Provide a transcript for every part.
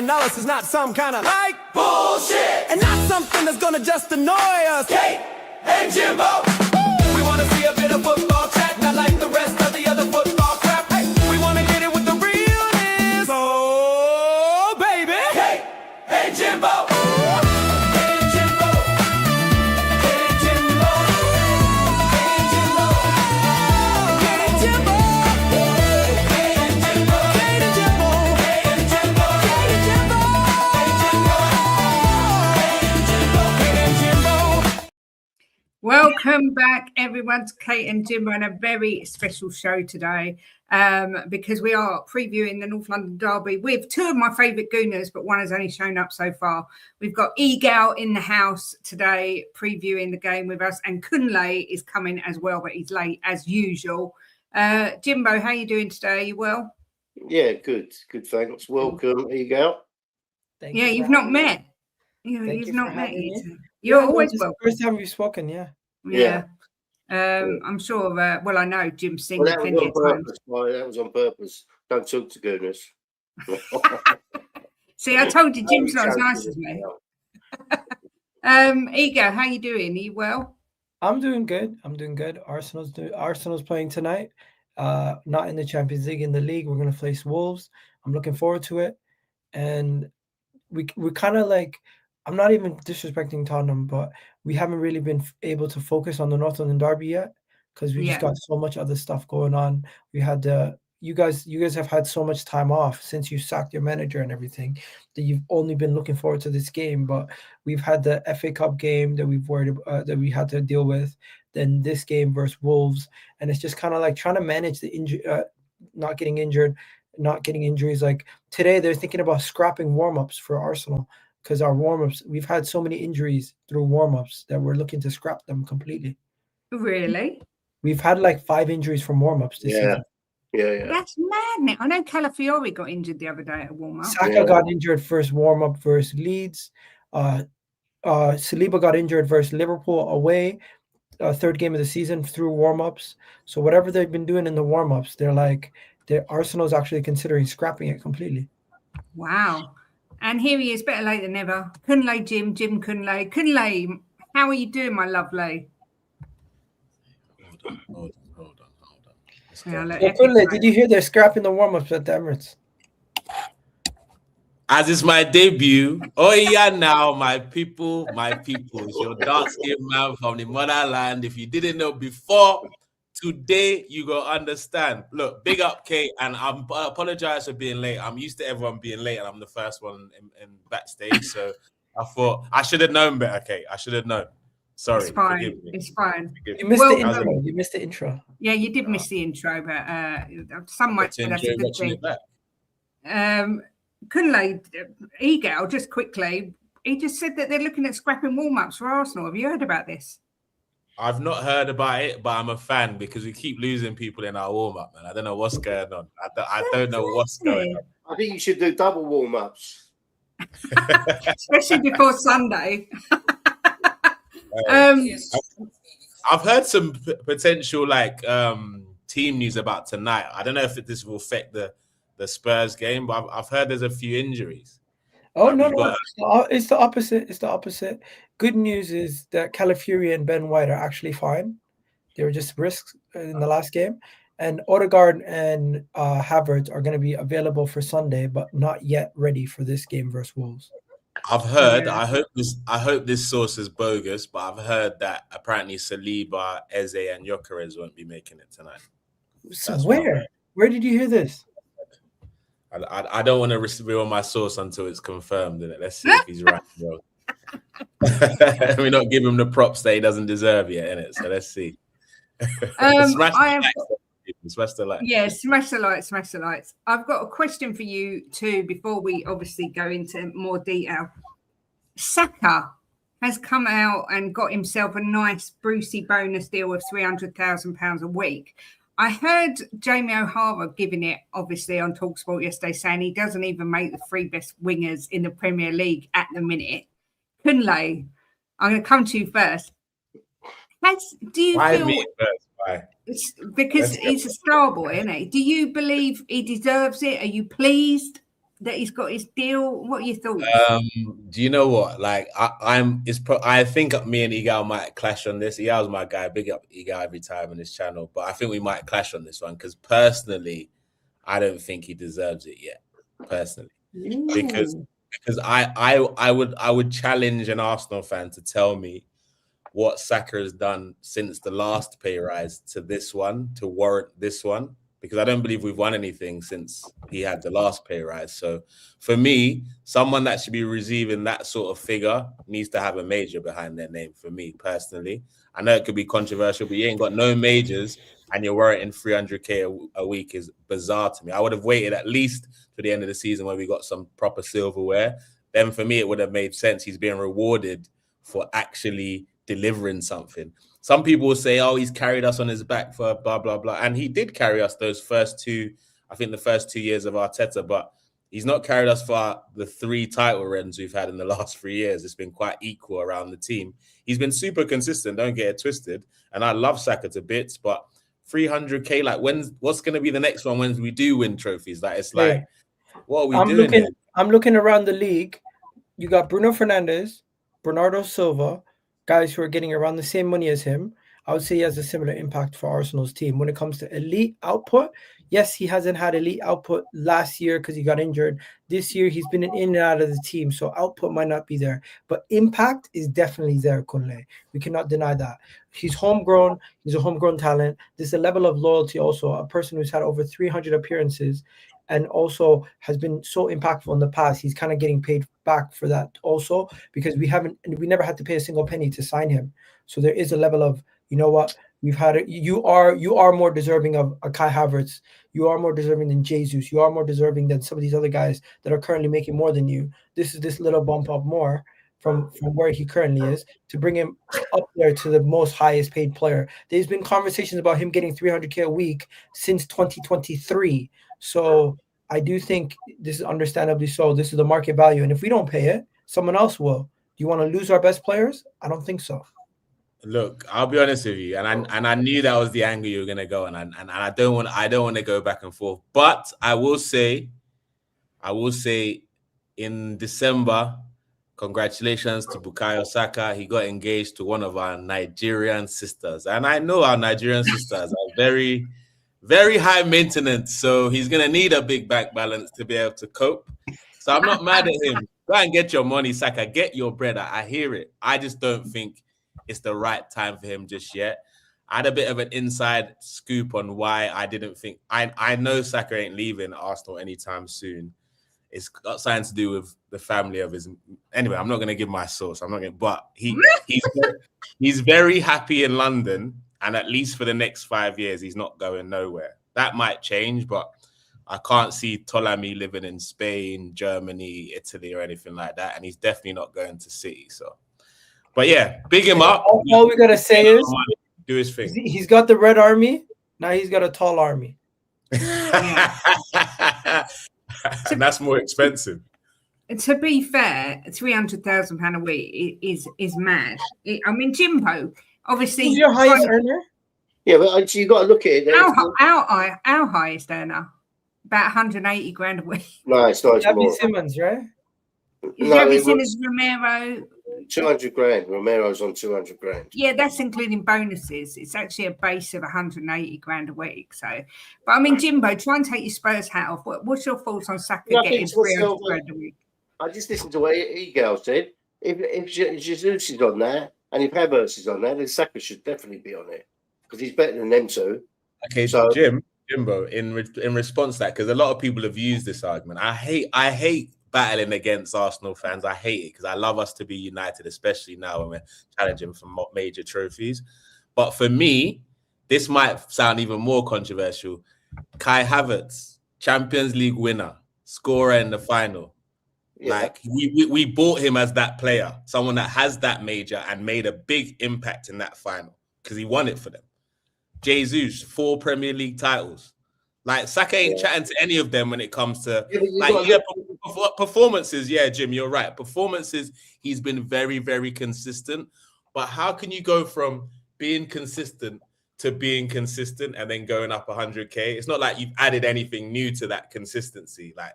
$1 is not some kind of like bullshit, and not something that's gonna just annoy us. Kate and Jimbo, we wanna see a bit of football chat, not like the rest of the other football crap. Hey, we wanna get it with the realness. Oh, baby, Kate and Jimbo. Welcome back, everyone, to Kate and Jimbo, and a very special show today because we are previewing the North London derby with two of my favourite Gooners, but one has only shown up so far. We've got Egal in the house today previewing the game with us, and Kunle is coming as well, but he's late as usual. Jimbo, how are you doing today? Are you well? Yeah, good, thanks. Welcome, Egal. Yeah, you've not met. You've not met you. You're always welcome. First time we've spoken, yeah. I'm sure. Well, I know Jim's seen Well, plenty of times. That was on purpose. Don't talk to goodness. See, I told you Jim's not as nice as me. Ego, how you doing? Are you well? I'm doing good. Arsenal's playing tonight. Not in the Champions League, in the league. We're gonna face Wolves. I'm looking forward to it. And we're kind of like, I'm not even disrespecting Tottenham, but we haven't really been able to focus on the North London derby yet because we just got so much other stuff going on. We had you guys have had so much time off since you sacked your manager and everything that you've only been looking forward to this game. But we've had the FA Cup game that that we had to deal with, then this game versus Wolves, and it's just kind of like trying to manage the injury, not getting injured, not getting injuries. Like today, they're thinking about scrapping warm-ups for Arsenal. Because our warm-ups, we've had so many injuries through warm-ups that we're looking to scrap them completely. Really? We've had like 5 injuries from warm-ups this season. Yeah. That's madness. I know Calafiori got injured the other day at warm-up. Saka got injured first warm-up versus Leeds. Saliba got injured versus Liverpool away, third game of the season through warm-ups. So whatever they've been doing in the warm-ups, Arsenal's actually considering scrapping it completely. Wow. And here he is, better late than never. Kunle Jim Kunle. Kunle, how are you doing, my lovely? Hold on. Kunle, did you hear they're scrapping the warm-ups at the Emirates? As it's my debut, now, my people, it's your dark-skinned man from the motherland. If you didn't know before, today you go understand. Look, big up Kate, and I apologize for being late. I'm used to everyone being late, and I'm the first one in backstage. So I thought I should have known better, Kate. I should have known. Sorry, it's fine. It's fine. You missed the intro. You missed the intro. Yeah, you did miss the intro, but some might say that's a good thing. Kunle, Egal, just quickly, he just said that they're looking at scrapping warm-ups for Arsenal. Have you heard about this? I've not heard about it, but I'm a fan because we keep losing people in our warm-up, man. I don't know what's going on. I don't know what's going on. I think you should do double warm-ups. Especially before Sunday. I've heard some potential team news about tonight. I don't know if this will affect the Spurs game, but I've heard there's a few injuries. Oh, no. It's the opposite. Good news is that Calafiori and Ben White are actually fine. They were just risks in the last game. And Odegaard and Havertz are going to be available for Sunday, but not yet ready for this game versus Wolves. I've heard, I hope this source is bogus, but I've heard that apparently Saliba, Eze, and Gyökeres won't be making it tonight. So where did you hear this? I don't want to reveal my source until it's confirmed. Let's see if he's right. We're not giving him the props that he doesn't deserve yet, innit? So let's see. Smash the lights. Yeah, smash the lights. I've got a question for you too before we obviously go into more detail. Saka has come out and got himself a nice Brucey bonus deal of £300,000 a week. I heard Jamie O'Hara giving it, obviously, on TalkSport yesterday, saying he doesn't even make the 3 best wingers in the Premier League at the minute. Kunle, I'm going to come to you first. Do you feel... me first? Why? Because he's a star boy, isn't he? Do you believe he deserves it? Are you pleased that he's got his deal? What are your thoughts? Do you know what? Like, I think me and Egal might clash on this. Egal's my guy. Big up Egal every time on his channel, but I think we might clash on this one because personally, I don't think he deserves it yet. Personally, because I would challenge an Arsenal fan to tell me what Saka has done since the last pay rise to this one to warrant this one, because I don't believe we've won anything since he had the last pay rise. So for me, someone that should be receiving that sort of figure needs to have a major behind their name, for me personally. I know it could be controversial, but you ain't got no majors and you're warranting 300k a week is bizarre to me. I would have waited at least to the end of the season when we got some proper silverware. Then for me, it would have made sense. He's being rewarded for actually delivering something. Some people will say, oh, he's carried us on his back for blah, blah, blah. And he did carry us those first two, I think the first 2 years of Arteta, but he's not carried us for the 3 title runs we've had in the last 3 years. It's been quite equal around the team. He's been super consistent, don't get it twisted. And I love Saka to bits, but 300k, like what's going to be the next one when we do win trophies? Like, it's like, what are we doing? I'm looking around the league. You got Bruno Fernandes, Bernardo Silva, guys who are getting around the same money as him. I would say he has a similar impact for Arsenal's team. When it comes to elite output, yes, he hasn't had elite output last year because he got injured. This year, he's been in and out of the team, so output might not be there. But impact is definitely there, Kunle. We cannot deny that. He's homegrown. He's a homegrown talent. There's a level of loyalty also. A person who's had over 300 appearances and also has been so impactful in the past. He's kind of getting paid back for that also, because we never had to pay a single penny to sign him. So there is a level of, you know what, we've had it. You are more deserving of a Kai Havertz. You are more deserving than Jesus. You are more deserving than some of these other guys that are currently making more than you. This is this little bump up more from where he currently is to bring him up there to the most highest paid player. There's been conversations about him getting 300k a week since 2023. So I do think this is understandably so. This is the market value. And if we don't pay it, someone else will. Do you want to lose our best players? I don't think so. Look, I'll be honest with you, and I knew that was the angle you were gonna go, and I don't want to go back and forth. But I will say, in December, congratulations to Bukayo Saka. He got engaged to one of our Nigerian sisters, and I know our Nigerian sisters are very, very high maintenance. So he's gonna need a big bank balance to be able to cope. So I'm not mad at him. Go and get your money, Saka. Get your bread. I hear it. I just don't think it's the right time for him just yet. I had a bit of an inside scoop on why I didn't think. I know Saka ain't leaving Arsenal anytime soon. It's got something to do with the family of his. Anyway, I'm not going to give my source. I'm not going. But he's very happy in London, and at least for the next 5 years, he's not going nowhere. That might change, but I can't see Tolami living in Spain, Germany, Italy, or anything like that. And he's definitely not going to City. So. But yeah, big him up. All we gotta say is do his thing. He's got the red army. Now he's got a tall army. And that's more expensive. To be fair, £300,000 a week is mad. I mean, Jimbo, obviously. Who's your highest earner? Yeah, but you got to look at it. Our highest earner, about 180 grand a week. No, it's not. Gabby Simmons, right? Gabby Simmons, Romero. 200 grand. Romero's on 200 grand. Yeah, that's including bonuses. It's actually a base of 180 grand a week. So, but I mean, Jimbo, try and take your Spurs hat off. What's your thoughts on Saka getting 300 grand a week? I just listened to what Egal said. If Jesus is on there and if Havertz is on there, then Saka should definitely be on it because he's better than them two. Okay, so Jimbo, in response to that, because a lot of people have used this argument. I hate battling against Arsenal fans. I hate it because I love us to be united, especially now when we're challenging for major trophies. But for me, this might sound even more controversial. Kai Havertz, Champions League winner, scorer in the final. Yeah. Like we bought him as that player, someone that has that major and made a big impact in that final because he won it for them. Jesus, 4 Premier League titles. Like Saka ain't chatting to any of them when it comes to performances. Yeah, Jim, you're right. Performances, he's been very, very consistent. But how can you go from being consistent to being consistent and then going up 100k? It's not like you've added anything new to that consistency. Like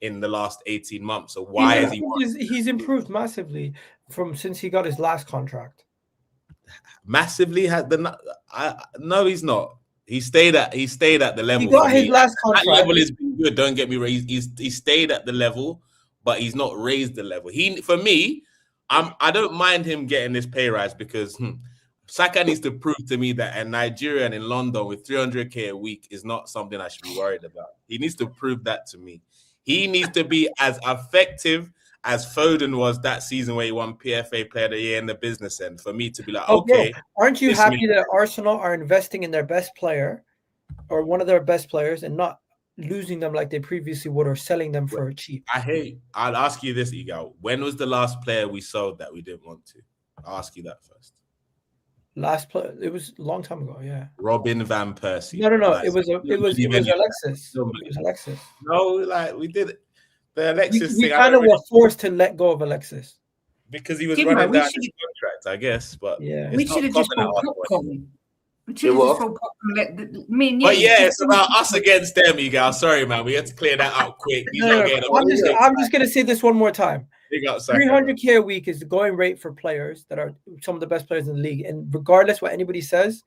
in the last 18 months. So why is he? He's improved massively from since he got his last contract. Massively had the no, he's not. He stayed at the level. He got for his me. last contract. That level has been good. Don't get me wrong. He stayed at the level, but he's not raised the level. For me, I don't mind him getting this pay rise because Saka needs to prove to me that a Nigerian in London with 300k a week is not something I should be worried about. He needs to prove that to me. He needs to be as effective as Foden was that season where he won PFA Player of the Year in the business end for me to be like, okay. Aren't you happy that Arsenal are investing in their best player or one of their best players and not losing them like they previously would or selling them for cheap? I'll ask you this, Egal. When was the last player we sold that we didn't want to? I'll ask you that first. Last player, it was a long time ago, yeah. Robin Van Persie. No. It was Alexis. It was Alexis. No, like we did the Alexis thing. We kind of were forced to let go of Alexis because he was running down his contract, I guess. But yeah, we should have just bought Popcorn. But yeah, it's about us against them, Egal. Sorry, man, we had to clear that out quick. I'm just gonna say this one more time. 300k a week is the going rate for players that are some of the best players in the league. And regardless what anybody says,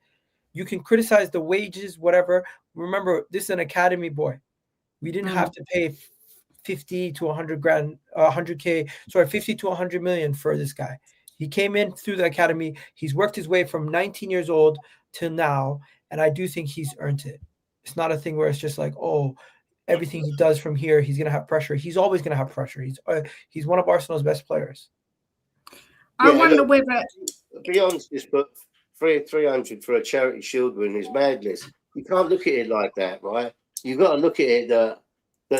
you can criticize the wages, whatever. Remember, this is an academy boy. We didn't have to pay 50 to 100 grand, 100k, 50 to 100 million for this guy. He came in through the academy. He's worked his way from 19 years old to now, and I do think he's earned it. It's not a thing where it's just like, oh, everything he does from here, he's gonna have pressure. He's always gonna have pressure. He's one of Arsenal's best players. I wonder whether, to be honest, but 300 for a charity shield win is madness. You can't look at it like that, right? You've got to look at it that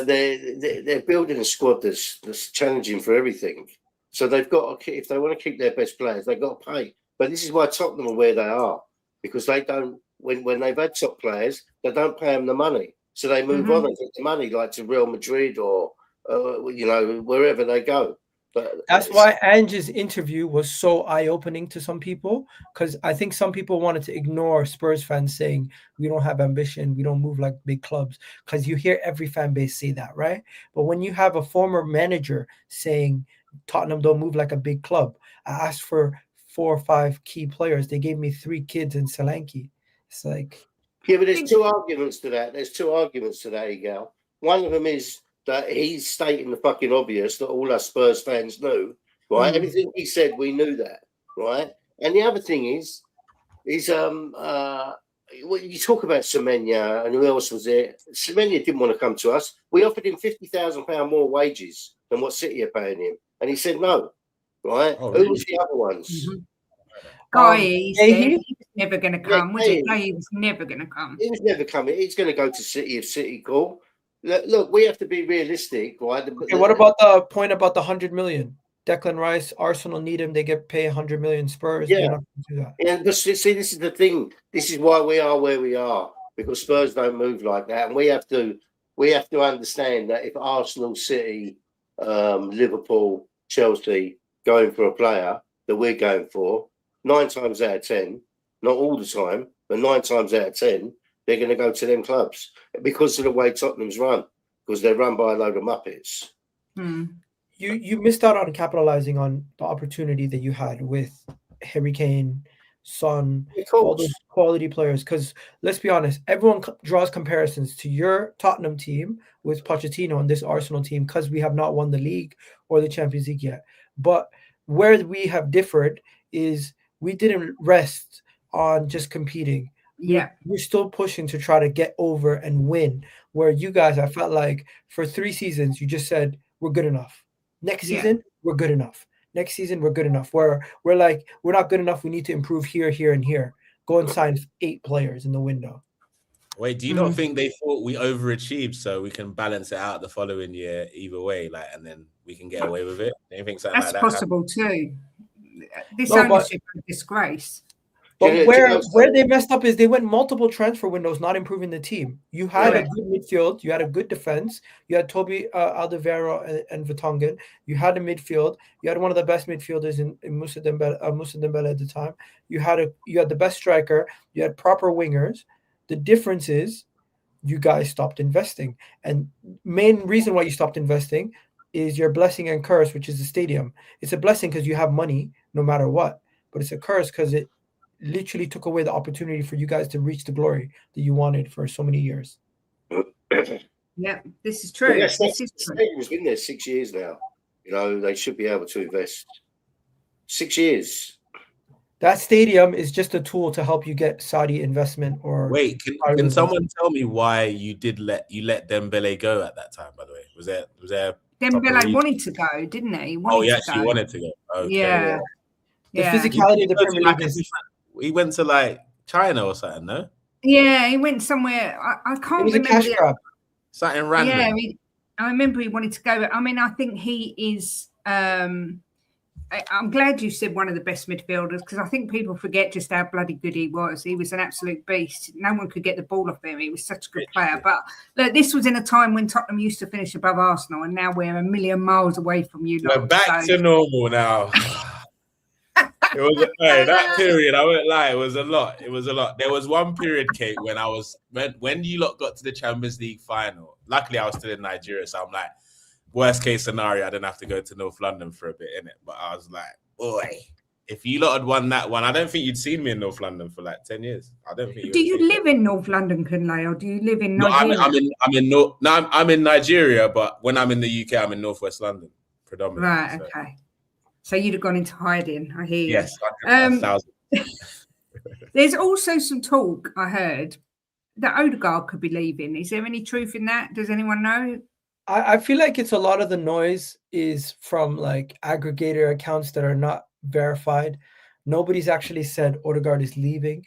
they're building a squad that's challenging for everything. So they've got to, if they want to keep their best players, they've got to pay. But this is why Tottenham are where they are, because they don't. When they've had top players, they don't pay them the money. So they move on and get the money, like to Real Madrid or wherever they go. But that's why Ange's interview was so eye-opening to some people, because I think some people wanted to ignore Spurs fans saying we don't have ambition, we don't move like big clubs, because you hear every fan base say that, right? But when you have a former manager saying Tottenham don't move like a big club, I asked for 4 or 5 key players. They gave me 3 kids in Solanke. It's like. Yeah, but there's 2 arguments to that. Egal. One of them is that he's stating the fucking obvious that all us Spurs fans knew, right? Everything he said, we knew that, right? And the other thing is when you talk about Semenya and who else was there, Semenya didn't want to come to us. We offered him £50,000 more wages than what City are paying him, and he said no, right? Who was the other ones? He was never going to come, was it? He was never going to come. He was never coming. He's going to go to City if City call. Look, we have to be realistic, right? Okay, what about the point about the 100 million? Declan Rice, Arsenal need him. They get paid 100 million. Spurs, they're not going to do that. Yeah, but see, this is the thing. This is why we are where we are, because Spurs don't move like that, and we have to understand that if Arsenal, City, Liverpool, Chelsea going for a player that we're going for, 9 times out of 10, not all the time, but 9 times out of 10, they're going to go to them clubs because of the way Tottenham's run, because they're run by a load of muppets. You missed out on capitalizing on the opportunity that you had with Harry Kane, Son, all those quality players. Because let's be honest, everyone draws comparisons to your Tottenham team with Pochettino and this Arsenal team because we have not won the league or the Champions League yet. But where we have differed is we didn't rest on just competing. Yeah, we're still pushing to try to get over and win. Where you guys, I felt like for 3 seasons, you just said we're good enough. Next season, we're good enough. Next season, we're good enough. We're like, we're not good enough. We need to improve here, here, and here. Go and sign 8 players in the window. Wait, do you not think they thought we overachieved so we can balance it out the following year either way, like, and then we can get away with it? Do you think something that's like that possible too. This ownership is a disgrace. But where they messed up is they went multiple transfer windows, not improving the team. You had a good midfield, you had a good defense, you had Toby Alderweireld and Vertonghen, you had a midfield, you had one of the best midfielders in Moussa Dembele at the time. You had the best striker, you had proper wingers. The difference is you guys stopped investing. And main reason why you stopped investing is your blessing and curse, which is the stadium. It's a blessing because you have money no matter what, but it's a curse because it literally took away the opportunity for you guys to reach the glory that you wanted for so many years. Yeah, this is true. Yes, This is true. stadium's been there 6 years now. You know, they should be able to invest. 6 years. That stadium is just a tool to help you get Saudi investment. Or wait, can someone tell me why you let Dembele go at that time? By the way, was there Dembele wanted to go, didn't he? He actually wanted to go. Okay, yeah. The physicality of the Premier League is. He went to like China or something, no? Yeah, he went somewhere. I can't It was remember. a cash grab. Something random. Yeah, I remember he wanted to go. I mean, I think he is. I'm glad you said one of the best midfielders, because I think people forget just how bloody good he was. He was an absolute beast. No one could get the ball off him. He was such a good player. But look, this was in a time when Tottenham used to finish above Arsenal, and now we're a million miles away from you. We're back to normal now. It was that period. I won't lie. It was a lot. It was a lot. There was one period, Kate, when you lot got to the Champions League final. Luckily, I was still in Nigeria, so I'm like, worst case scenario, I didn't have to go to North London for a bit, innit? But I was like, boy, if you lot had won that one, I don't think you'd seen me in North London for like 10 years. I don't think. Do you live in North London, Kunle, or do you live in Nigeria? I'm in Nigeria, but when I'm in the UK, I'm in Northwest London predominantly. Right. Okay. So you'd have gone into hiding. I hear you. Yes. There's also some talk I heard that Odegaard could be leaving. Is there any truth in that? Does anyone know? I feel like it's a lot of the noise is from like aggregator accounts that are not verified. Nobody's actually said Odegaard is leaving.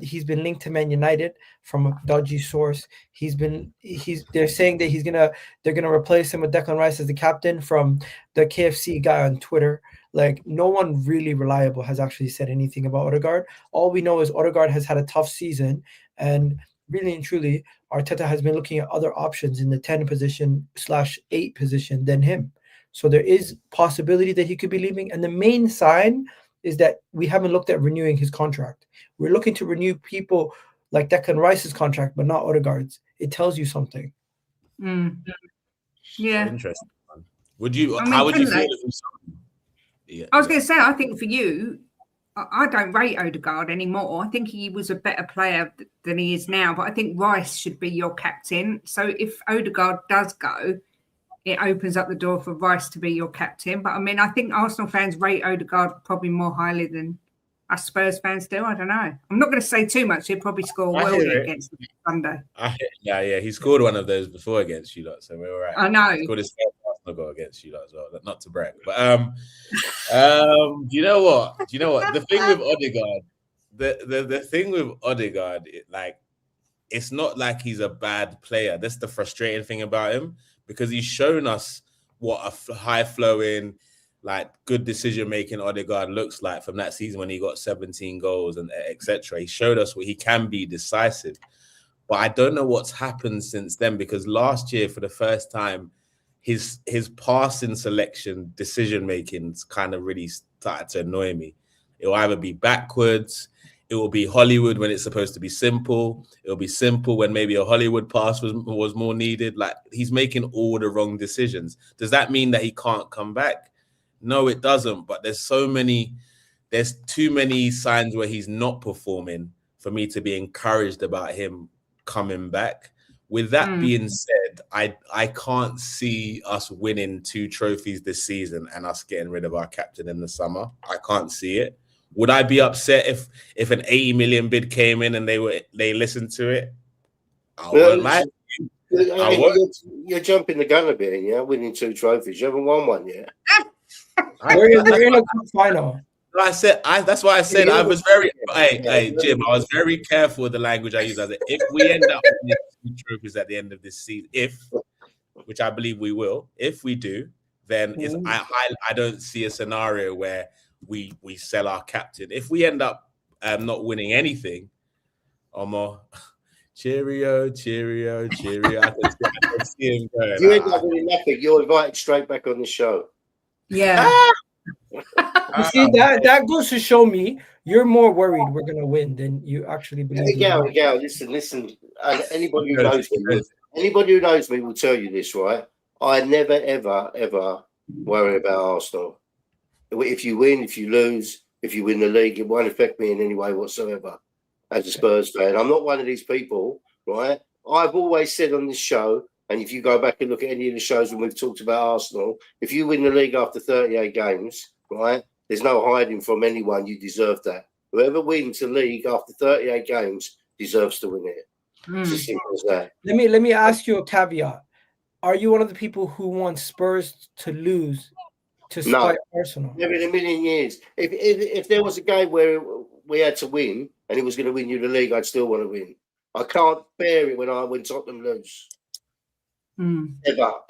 He's been linked to Man United from a dodgy source. They're saying that they're gonna replace him with Declan Rice as the captain from the KFC guy on Twitter. Like, no one really reliable has actually said anything about Odegaard. All we know is Odegaard has had a tough season, and really and truly, Arteta has been looking at other options in the 10 position /8 position than him. So there is possibility that he could be leaving. And the main sign is that we haven't looked at renewing his contract. We're looking to renew people like Declan Rice's contract, but not Odegaard's. It tells you something. Yeah. Interesting. How would you feel if I was going to say, I think for you, I don't rate Odegaard anymore. I think he was a better player than he is now, but I think Rice should be your captain. So if Odegaard does go, it opens up the door for Rice to be your captain. But I mean, I think Arsenal fans rate Odegaard probably more highly than us Spurs fans do. I don't know. I'm not going to say too much. He'll probably score well against them Sunday. Yeah. He scored one of those before against you lot, so we're all right. I know. He scored his first Arsenal goal against you lot as well. Not to brag, but do you know what? The thing with Odegaard, the thing with Odegaard, it's not like he's a bad player. That's the frustrating thing about him, because he's shown us what a high flowing, like, good decision making Odegaard looks like from that season when he got 17 goals and etc. He showed us what he can be, decisive. But I don't know what's happened since then, because last year, for the first time, his passing selection, decision making kind of really started to annoy me. It will either be backwards, it will be Hollywood when it's supposed to be simple. It'll be simple when maybe a Hollywood pass was more needed. Like, he's making all the wrong decisions. Does that mean that he can't come back? No, it doesn't. But there's too many signs where he's not performing for me to be encouraged about him coming back. With that being said, I can't see us winning 2 trophies this season and us getting rid of our captain in the summer. I can't see it. Would I be upset if an 80 million bid came in and they listened to it? I won't lie. You're jumping the gun a bit, yeah? Winning 2 trophies. You haven't won one yet. We're in a cup final. That's why I said I was very. Hey, Jim, I was very careful with the language I use. I said, if we end up winning 2 trophies at the end of this season, which I believe we will, if we do, then I don't see a scenario where we sell our captain. If we end up not winning anything, Omar, cheerio. I can see him going. You end up winning nothing, you're invited straight back on the show. Yeah. You see, that goes to show me you're more worried we're gonna win than you actually believe. Egal, listen. And anybody who knows me will tell you this, right? I never, ever worry about Arsenal. If you win, if you lose, if you win the league, it won't affect me in any way whatsoever. As a Spurs fan, I'm not one of these people, right? I've always said on this show, and if you go back and look at any of the shows when we've talked about Arsenal, if you win the league after 38 games, right, there's no hiding from anyone. You deserve that. Whoever wins the league after 38 games deserves to win it. It's as simple as that. Let me ask you a caveat. Are you one of the people who wants Spurs to lose to spite Arsenal? Never in a million years. If there was a game where we had to win and it was going to win you the league, I'd still want to win. I can't bear it when Tottenham lose.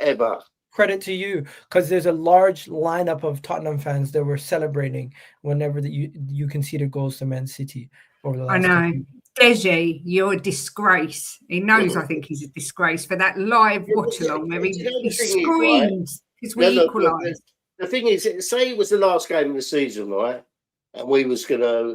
Ever. Credit to you, because there's a large lineup of Tottenham fans that were celebrating whenever you conceded goals to Man City over the last. I know. Deji, you're a disgrace. He knows I think he's a disgrace for that live watch along where he screams because we equalised. The thing is, say it was the last game of the season, right? And we was gonna,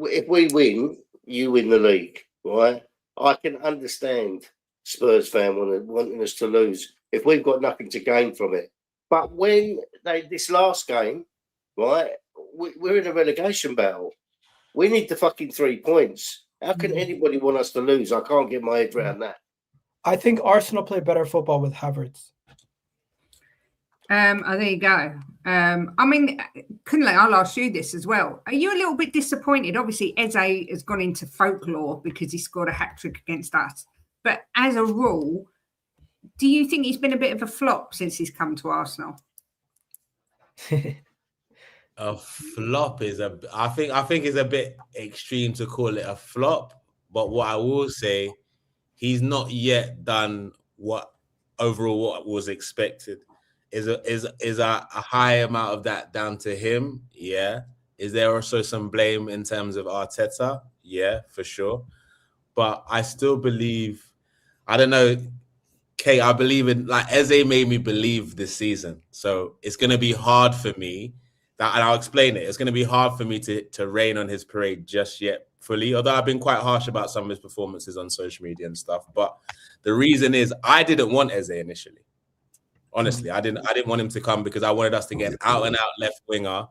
if we win, you win the league, right? I can understand Spurs fan wanting us to lose if we've got nothing to gain from it. But when this last game, right, we're in a relegation battle. We need the fucking 3 points. How can anybody want us to lose? I can't get my head around that. I think Arsenal play better football with Havertz. There you go. I mean, Kunle, I'll ask you this as well. Are you a little bit disappointed? Obviously, Eze has gone into folklore because he scored a hat-trick against us. But as a rule, do you think he's been a bit of a flop since he's come to Arsenal? A flop is I think it's a bit extreme to call it a flop. But what I will say, he's not yet done what was expected. Is a high amount of that down to him? Yeah. Is there also some blame in terms of Arteta? Yeah, for sure. But I still believe, I don't know, Kate, I believe in, like, Eze made me believe this season. So it's going to be hard for me, and I'll explain it. It's going to be hard for me to rain on his parade just yet fully, although I've been quite harsh about some of his performances on social media and stuff. But the reason is I didn't want Eze initially. Honestly, I didn't want him to come because I wanted us to get an out-and-out left winger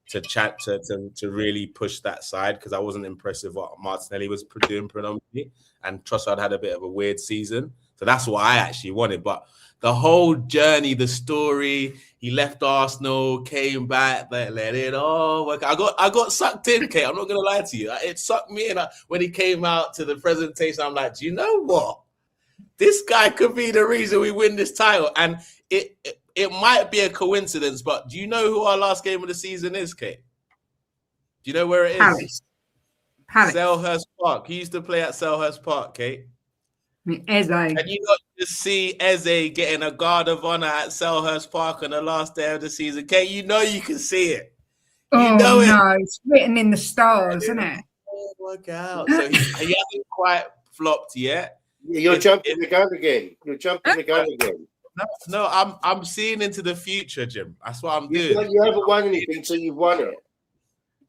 to really push that side, because I wasn't impressed with what Martinelli was doing predominantly, and Trossard had a bit of a weird season. So that's what I actually wanted. But the whole journey, the story, he left Arsenal, came back, let it all work. I got sucked in, Kate. I'm not going to lie to you. It sucked me in. When he came out to the presentation, I'm like, do you know what? This guy could be the reason we win this title. And it might be a coincidence, but do you know who our last game of the season is, Kate? Do you know where it is? Palace. Selhurst Park. He used to play at Selhurst Park, Kate. Eze. And you got to see Eze getting a guard of honor at Selhurst Park on the last day of the season. Kate, you know you can see it. You know it. No, it's written in the stars, isn't it? Oh, work out. So he hasn't quite flopped yet. You're jumping the gun again. You're jumping the gun again. No, I'm seeing into the future, Jim. That's what I'm doing. You haven't won anything until you've won it.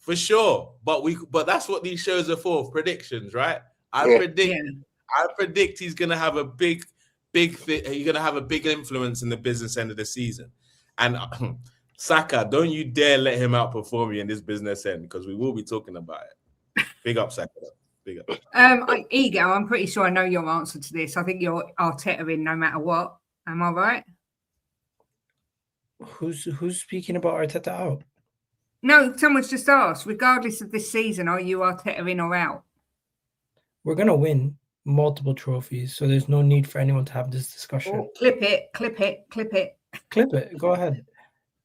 For sure. But that's what these shows are for, predictions, right? I predict he's gonna have a big he's gonna have a big influence in the business end of the season. And Saka, don't you dare let him outperform you in this business end, because we will be talking about it. Big up, Saka. Big up. Egal, I'm pretty sure I know your answer to this. I think you're Arteta in no matter what. Am I right? Who's speaking about Arteta out? No, someone's just asked. Regardless of this season, are you Arteta in or out? We're gonna win multiple trophies, so there's no need for anyone to have this discussion. Oh, clip it. Go ahead.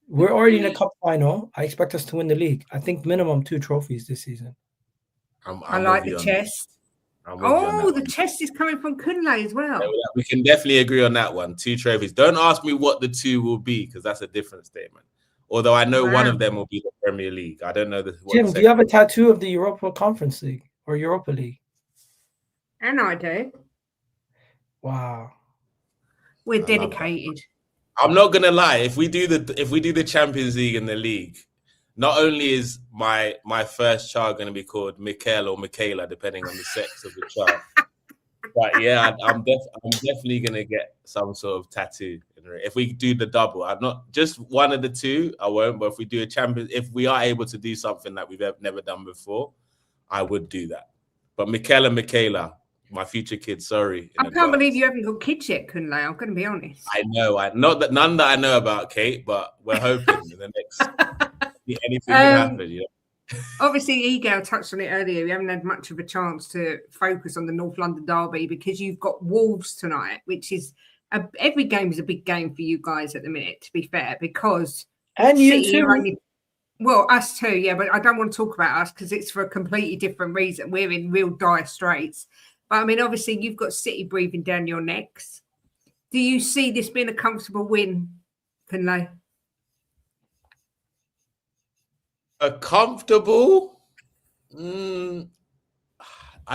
We're already in a cup final. I expect us to win the league. I think minimum 2 trophies this season. I like the chest. The chest is coming from Kunle as well. Yeah, we can definitely agree on that one. 2 trophies. Don't ask me what the 2 will be, because that's a different statement. Although I know one of them will be the Premier League. I don't know the. Jim, do you have a tattoo of the Europa Conference League or Europa League? And I do. Wow. We're dedicated. I'm not gonna lie. If we do the Champions League and the league, not only is my first child going to be called Mikael or Michaela, depending on the sex of the child, but yeah, I'm definitely going to get some sort of tattoo. If we do the double, I'm not just one of the two. I won't. But if we do if we are able to do something that we've never done before, I would do that. But Mikael and Michaela, my future kids, sorry. I can't believe you haven't got kids yet, Kunle. I'm going to be honest. I know. Not that none that I know about, Kate, but we're hoping in the next anything can happen. Yeah. Obviously, Egal touched on it earlier. We haven't had much of a chance to focus on the North London derby because you've got Wolves tonight, which is every game is a big game for you guys at the minute. To be fair, because you too. Well, us too, yeah. But I don't want to talk about us because it's for a completely different reason. We're in real dire straits. But I mean, obviously, you've got City breathing down your necks. Do you see this being a comfortable win, Kunle? A comfortable? I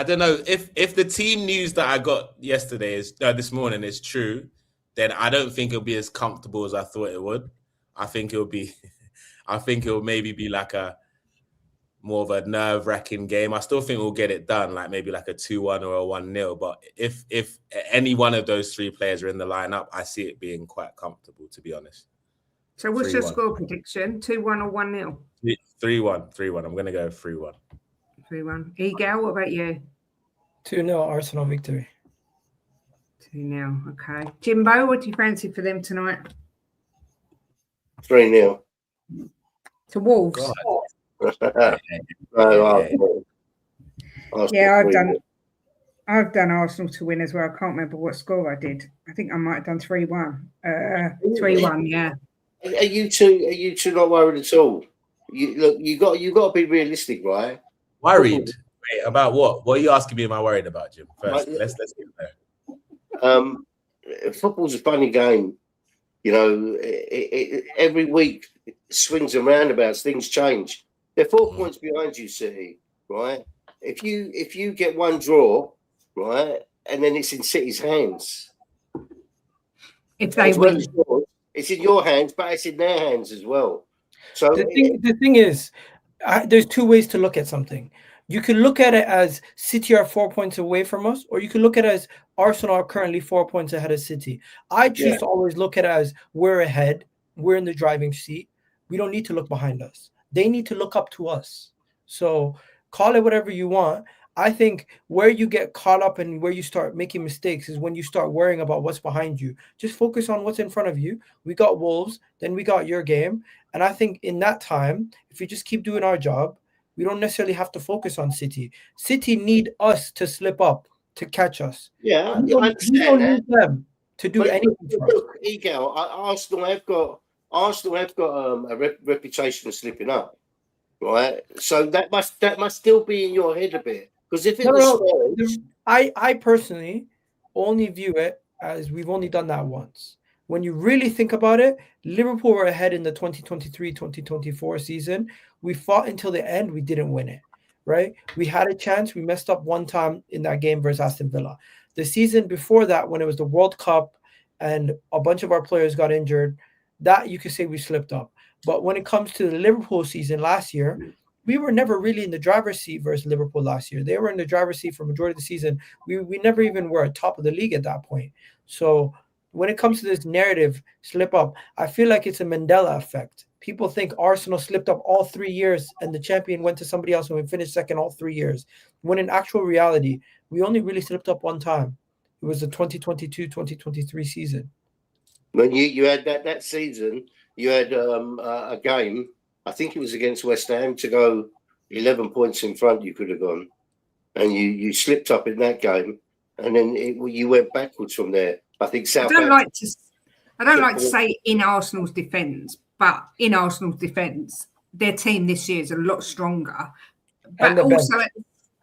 don't know. If the team news that I got this morning is true, then I don't think it'll be as comfortable as I thought it would. I think it'll maybe be like a more of a nerve-wracking game. I still think we'll get it done, like maybe like a 2-1 or a 1-0. But if any one of those three players are in the lineup, I see it being quite comfortable, to be honest. So what's your score prediction? 2-1 or 1-0? 3-1. I'm going to go 3-1. 3-1. Egal, what about you? 2-0 Arsenal victory. 2-0. Okay. Jimbo, what do you fancy for them tonight? 3-0. To Wolves. Yeah, I've done Arsenal to win as well. I can't remember what score I did. I think I might have done 3-1. 3-1, yeah. Are you two not worried at all? You got to be realistic, right? Worried? Wait, about what? What are you asking me? Am I worried about, Jim? First, let's get there. Football's a funny game. You know, every week swings and roundabouts. Things change. They're 4 points behind you, City, right? If you get one draw, right, and then it's in City's hands. If they win, it's in your hands, but it's in their hands as well. So the thing is, there's two ways to look at something. You can look at it as City are 4 points away from us, or you can look at it as Arsenal are currently 4 points ahead of City. I choose to always look at it as we're ahead, we're in the driving seat. We don't need to look behind us. They need to look up to us. So call it whatever you want. I think where you get caught up and where you start making mistakes is when you start worrying about what's behind you. Just focus on what's in front of you. We got Wolves, then we got your game. And I think in that time, if we just keep doing our job, we don't necessarily have to focus on City. City need us to slip up to catch us. Yeah, we don't need them to do anything. Look, Egal, Arsenal have got a reputation of slipping up, right? So that must still be in your head a bit. Because if it was I personally only view it as we've only done that once. When you really think about it, Liverpool were ahead in the 2023-2024 season. We fought until the end. We didn't win it, right? We had a chance. We messed up one time in that game versus Aston Villa. The season before that, when it was the World Cup and a bunch of our players got injured, that you could say we slipped up. But when it comes to the Liverpool season last year, we were never really in the driver's seat versus Liverpool last year. They were in the driver's seat for majority of the season. We never even were at top of the league at that point. So when it comes to this narrative slip up, I feel like it's a Mandela effect. People think Arsenal slipped up all 3 years and the champion went to somebody else and we finished second all 3 years. When in actual reality, we only really slipped up one time. It was the 2022-2023 season. When you had that season, you had a game, I think it was against West Ham, to go 11 points in front you could have gone. And you slipped up in that game. And then you went backwards from there. I think Southampton. I don't like to say in Arsenal's defence, but in Arsenal's defence, their team this year is a lot stronger. But also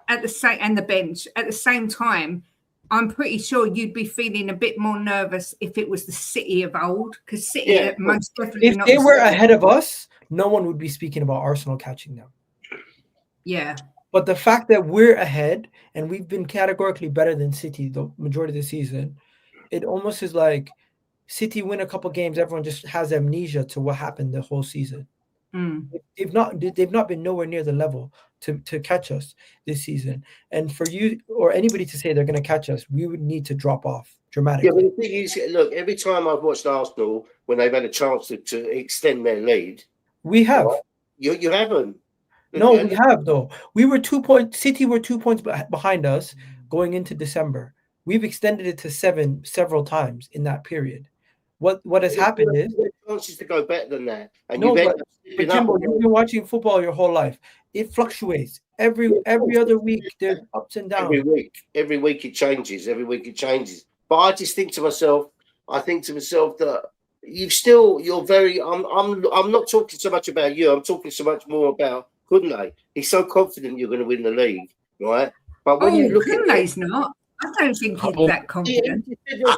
at the bench at the same time, I'm pretty sure you'd be feeling a bit more nervous if it was the City of old, because City are most definitely if they were ahead of us, no one would be speaking about Arsenal catching them. Yeah. But the fact that we're ahead and we've been categorically better than City the majority of the season, it almost is like City win a couple games, everyone just has amnesia to what happened the whole season. They've not been nowhere near the level to catch us this season. And for you or anybody to say they're going to catch us, we would need to drop off dramatically. Yeah, but the thing is, look, every time I've watched Arsenal when they've had a chance to extend their lead, we have. Right? You haven't. No, we have though. We were 2 points. City were 2 points behind us going into December. We've extended it to 7 several times in that period. What has happened is chances to go better than that. And no, but Jimbo, you've been watching football your whole life. It fluctuates every other week. There's ups and downs. Every week it changes. Every week it changes. But I just think to myself, that you're very. I'm not talking so much about you. I'm talking so much more about Kunle. He's so confident you're going to win the league, right? But when you look Kunle's not. I don't think he's that confident.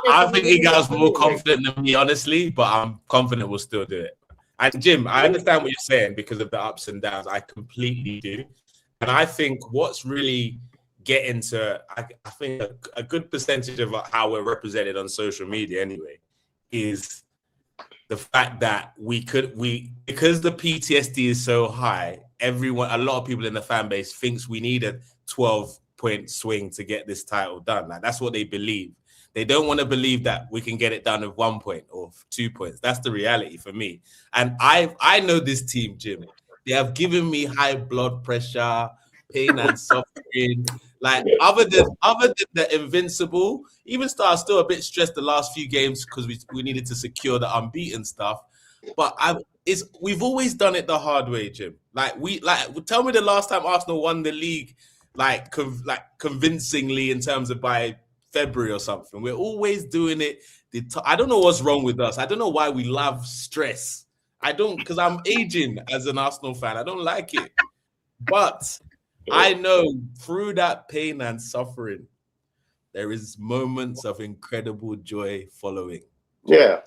I think Egal's more confident than me, honestly, but I'm confident we'll still do it. And Jim, I understand what you're saying because of the ups and downs. I completely do. And I think what's really getting to, I think a good percentage of how we're represented on social media anyway, is the fact that because the PTSD is so high, a lot of people in the fan base thinks we need a 12-point swing to get this title done. Like that's what they believe. They don't want to believe that we can get it done with 1 point or 2 points. That's the reality for me. And I know this team, Jim. They have given me high blood pressure, pain and suffering. Like other than the invincible, even still a bit stressed the last few games because we needed to secure the unbeaten stuff. But we've always done it the hard way, Jim. Tell me the last time Arsenal won the league convincingly in terms of by February or something. We're always doing it. I don't know what's wrong with us. I don't know why we love stress. Because I'm aging as an Arsenal fan. I don't like it. But I know through that pain and suffering, there is moments of incredible joy following. Yeah.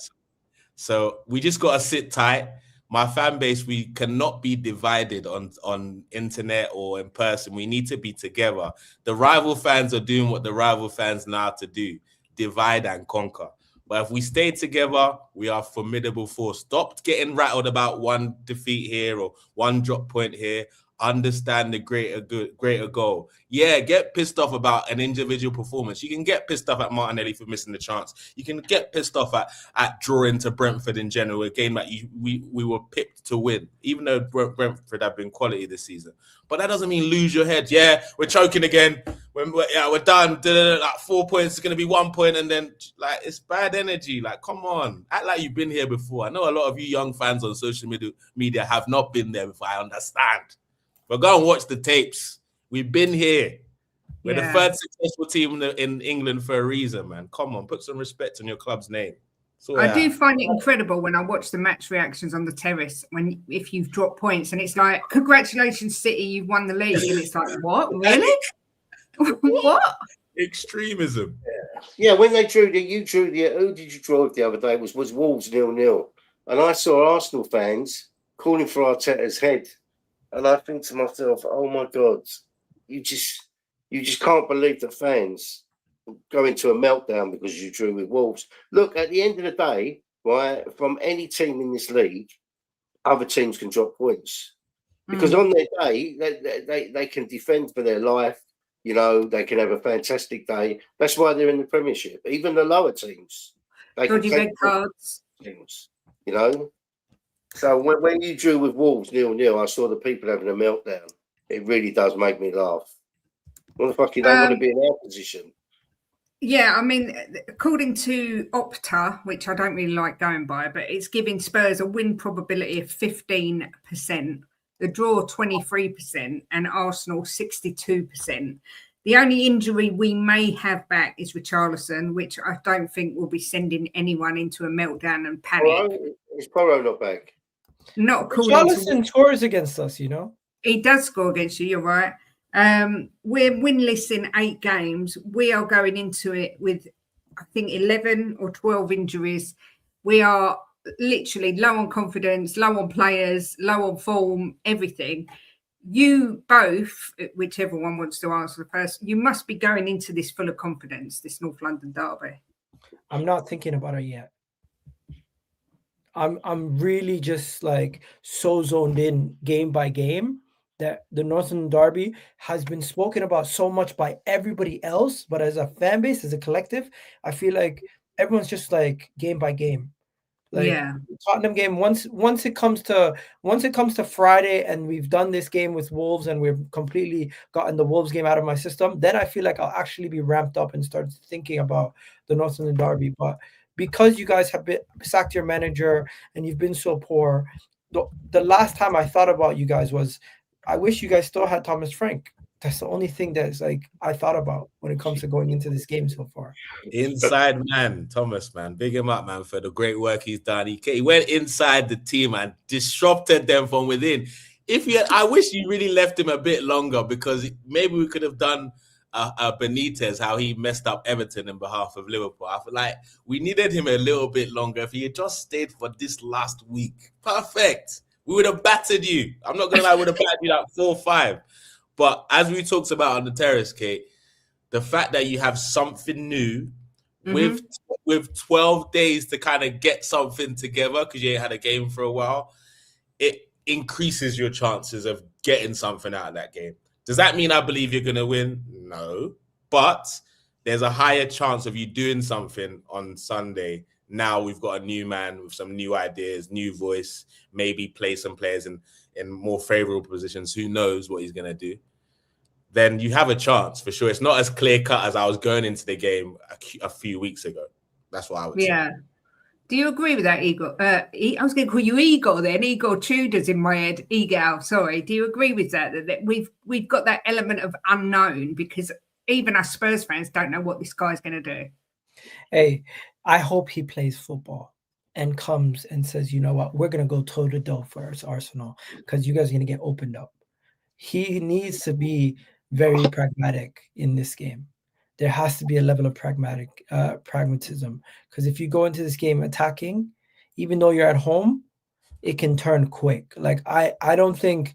So we just got to sit tight. My fan base, we cannot be divided on internet or in person. We need to be together. The rival fans are doing what the rival fans know how to do, divide and conquer. But if we stay together, we are a formidable force. Stop getting rattled about one defeat here or one drop point here. Understand the greater goal. Yeah, get pissed off about an individual performance. You can get pissed off at Martinelli for missing the chance. You can get pissed off at drawing to Brentford in general, a game that we were picked to win, even though Brentford have been quality this season. But that doesn't mean lose your head. Yeah, we're choking again. We're done. Like 4 points is going to be 1 point, and then it's bad energy. Like, come on, act like you've been here before. I know a lot of you young fans on social media have not been there before. I understand. But go and watch the tapes. We've been here. We're the third successful team in England for a reason, man. Come on, put some respect on your club's name. I do find it incredible when I watch the match reactions on the terrace if you've dropped points and it's like, congratulations, City, you've won the league. And it's like, what? Really? What? Extremism. Yeah, when they who did you draw with the other day? Was Wolves 0-0. And I saw Arsenal fans calling for Arteta's head. And I think to myself, oh my God, you just can't believe that fans go into a meltdown because you drew with Wolves. Look, at the end of the day, right, from any team in this league, other teams can drop points. Because on their day, they can defend for their life. You know, they can have a fantastic day. That's why they're in the Premiership. Even the lower teams. They can red cards. Teams, you know? So when you drew with Wolves 0-0, I saw the people having a meltdown. It really does make me laugh. What the fuck you don't want to be in our position? Yeah, I mean, according to Opta, which I don't really like going by, but it's giving Spurs a win probability of 15%, the draw 23%, and Arsenal 62%. The only injury we may have back is Richarlison, which I don't think will be sending anyone into a meltdown and panic. Is Porro not back? Not according Richarlison scores against us, you know. He does score against you, you're right. We're winless in 8 games. We are going into it with, I think, 11 or 12 injuries. We are literally low on confidence, low on players, low on form, everything. You both, whichever one wants to answer first, you must be going into this full of confidence, this North London derby. I'm not thinking about it yet. I'm really just like so zoned in game by game that the Northern Derby has been spoken about so much by everybody else, but as a fan base, as a collective, I feel like everyone's just like game by game. Like Yeah. Tottenham game, once it comes to Friday and we've done this game with Wolves and we've completely gotten the Wolves game out of my system, then I feel like I'll actually be ramped up and start thinking about the Northern Derby. But because you guys have been sacked your manager and you've been so poor, the last time I thought about you guys was I wish you guys still had Thomas Frank. That's the only thing that's like I thought about when it comes to going into this game so far. Inside man, Thomas, man. Big him up, man, for the great work he's done. He went inside the team and disrupted them from within. I wish you really left him a bit longer because maybe we could have done a Benitez, how he messed up Everton in behalf of Liverpool. I feel like we needed him a little bit longer. If he had just stayed for this last week, perfect. We would have battered you. I'm not going to lie, we would have battered you like 4-5. But as we talked about on the terrace, Kate, the fact that you have something new with 12 days to kind of get something together because you ain't had a game for a while, it increases your chances of getting something out of that game. Does that mean I believe you're going to win? No. But there's a higher chance of you doing something on Sunday. Now we've got a new man with some new ideas, new voice, maybe play some players in more favorable positions. Who knows what he's going to do? Then you have a chance for sure. It's not as clear cut as I was going into the game a few weeks ago. That's what I would say. Yeah. Do you agree with that, Eagle? I was going to call you Eagle then. Eagle Tudor's in my head. Egal, sorry. Do you agree with that we've got that element of unknown because even us Spurs fans don't know what this guy's going to do? Hey, I hope he plays football and comes and says, you know what, we're going to go toe-to-toe for Arsenal because you guys are going to get opened up. He needs to be very pragmatic in this game. There has to be a level of pragmatism because if you go into this game attacking, even though you're at home, it can turn quick. Like I don't think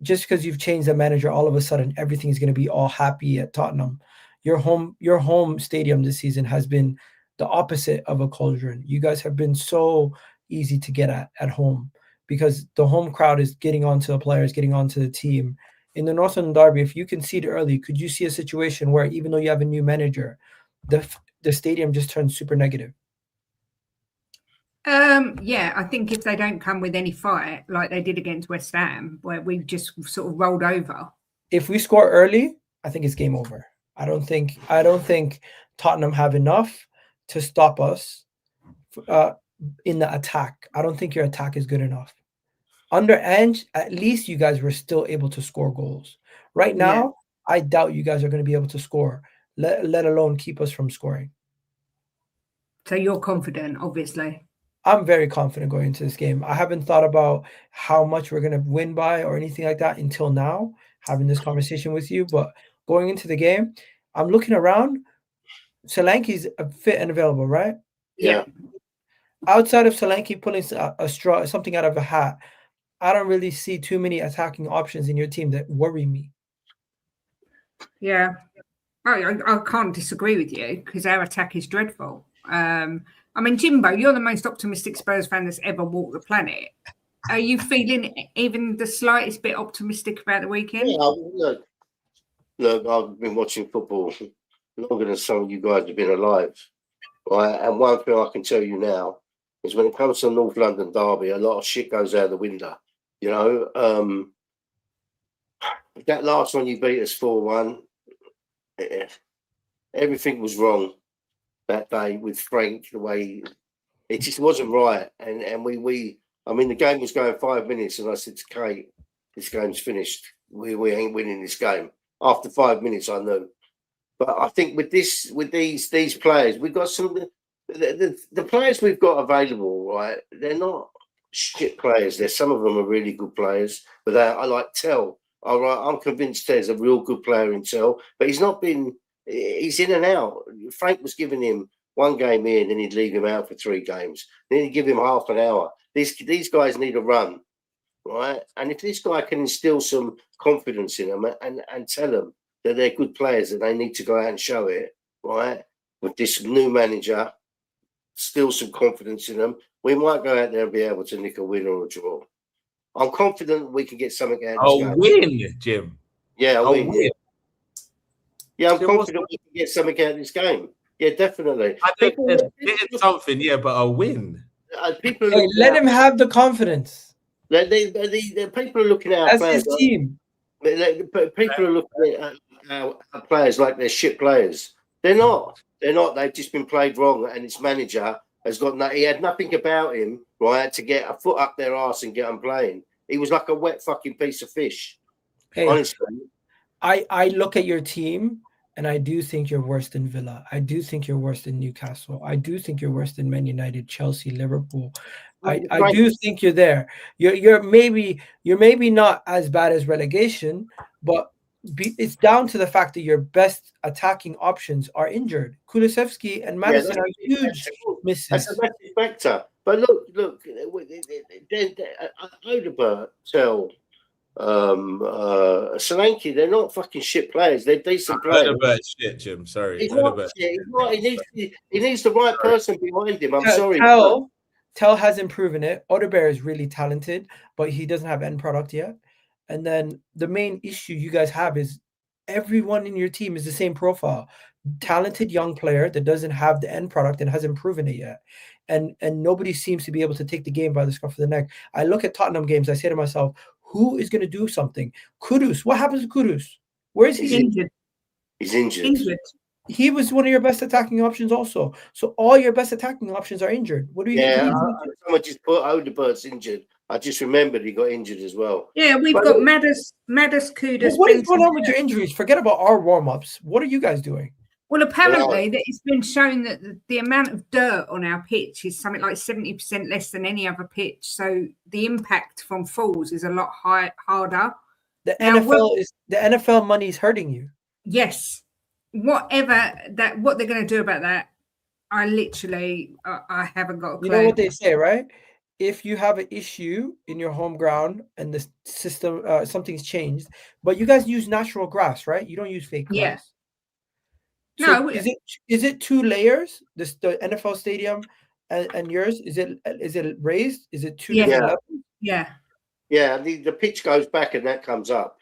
just because you've changed the manager, all of a sudden everything's going to be all happy at Tottenham. Your home stadium this season has been the opposite of a cauldron. You guys have been so easy to get at home because the home crowd is getting onto the players, getting onto the team. In the Northern Derby, if you concede early, could you see a situation where even though you have a new manager, the stadium just turns super negative? Yeah, I think if they don't come with any fight like they did against West Ham, where we just sort of rolled over. If we score early, I think it's game over. I don't think Tottenham have enough to stop us in the attack. I don't think your attack is good enough. Under Ange, at least you guys were still able to score goals. Right now, I doubt you guys are going to be able to score, let alone keep us from scoring. So you're confident, obviously. I'm very confident going into this game. I haven't thought about how much we're going to win by or anything like that until now, having this conversation with you. But going into the game, I'm looking around. Solanke's fit and available, right? Yeah. Outside of Solanke pulling something out of a hat, I don't really see too many attacking options in your team that worry me. Yeah. I can't disagree with you because our attack is dreadful. I mean, Jimbo, you're the most optimistic Spurs fan that's ever walked the planet. Are you feeling even the slightest bit optimistic about the weekend? Yeah, look, I've been watching football longer than some of you guys have been alive. Right? And one thing I can tell you now is when it comes to North London Derby, a lot of shit goes out the window. You know, that last one you beat us 4-1, everything was wrong that day with Frank, the way it just wasn't right. And I mean, the game was going 5 minutes and I said to Kate, this game's finished. We ain't winning this game. After 5 minutes, I knew. But I think with these players, we've got the players we've got available, right? They're not shit players. Some of them are really good players. But I like Tell. All right, I'm convinced there's a real good player in Tell, but he's in and out. Frank was giving him one game in, then he'd leave him out for 3 games. Then he'd give him half an hour. These guys need a run, right? And if this guy can instill some confidence in them and tell them that they're good players, that they need to go out and show it, right? With this new manager, still some confidence in them, we might go out there and be able to nick a win or a draw. I'm confident we can get something out of this game. A win, Jim. Yeah, A win. Yeah, I'm Jim, what's confident we can get something out of this game. Yeah, definitely. I think there's getting something, yeah, but a win. People Hey, let him have the confidence. the people are looking at our That's players. his team. People are looking at our players like they're shit players. They're not. They're not. They've just been played wrong, and its manager has got he had nothing about him, right, to get a foot up their arse and get them playing. He was like a wet fucking piece of fish. Hey, honestly. I look at your team and I do think you're worse than Villa. I do think you're worse than Newcastle. I do think you're worse than Man United, Chelsea, Liverpool. I do think you're there. You're maybe not as bad as relegation, but it's down to the fact that your best attacking options are injured. Kulusevski and Madison are huge misses. That's a massive factor. But look, Odegaard, Solanke, they're not fucking shit players. They're decent players. Odegaard shit, Jim. Sorry. He's not shit. He's not. He needs the right person behind him. I'm sorry. Tell hasn't proven it. Odegaard is really talented, but he doesn't have end product yet. And then the main issue you guys have is everyone in your team is the same profile. Talented young player that doesn't have the end product and hasn't proven it yet. And nobody seems to be able to take the game by the scruff of the neck. I look at Tottenham games, I say to myself, who is going to do something? Kudus, what happens to Kudus? Where is he? Injured. He's injured. He was one of your best attacking options also. So all your best attacking options are injured. What do you someone just put Odegaard's injured. I just remembered he got injured as well. Yeah, we've got Maddis, Kudus. What is going on with your injuries? Forget about our warm-ups. What are you guys doing? Well, apparently that it's been shown that the amount of dirt on our pitch is something like 70% less than any other pitch. So the impact from falls is a lot harder. The NFL money is hurting you. Yes. What they're going to do about that, I haven't got a clue. You know what they say, right? If you have an issue in your home ground and the system, something's changed, but you guys use natural grass, right? You don't use fake grass. Yeah. So no, is it 2 layers? The NFL stadium and yours? Is it raised? Is it 2 different levels? Yeah. Yeah, the pitch goes back and that comes up.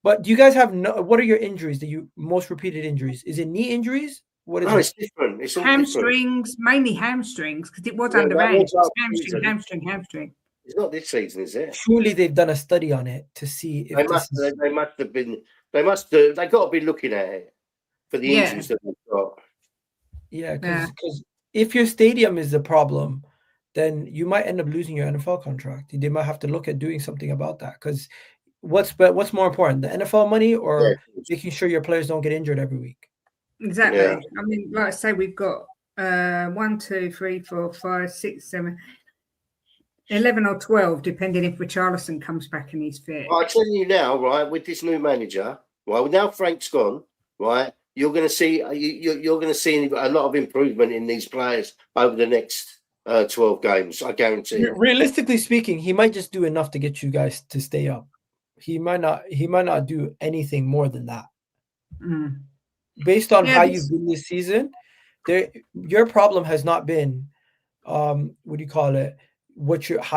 But do you guys have what are your injuries? Most repeated injuries? Is it knee injuries? What is it? It's different. It's all hamstrings, different. mainly hamstrings, because it was underage. Hamstring. It's not this season, is it? Surely they've done a study on it to see if they got to be looking at it for the injuries that we've got. Yeah, because if your stadium is the problem, then you might end up losing your NFL contract. They might have to look at doing something about that. Because what's more important, the NFL money or making sure your players don't get injured every week? Exactly. Yeah. I mean, like I say, we've got 1, 2, 3, 4, 5, 6, 7, 11 or 12, depending if Richarlison comes back and he's fit. I'm telling you now, right, with this new manager, right, now Frank's gone, right, you're going to see a lot of improvement in these players over the next 12 games. I guarantee you. Realistically speaking, he might just do enough to get you guys to stay up. He might not do anything more than that. Mm. Based on how you've been this season, your problem has not been how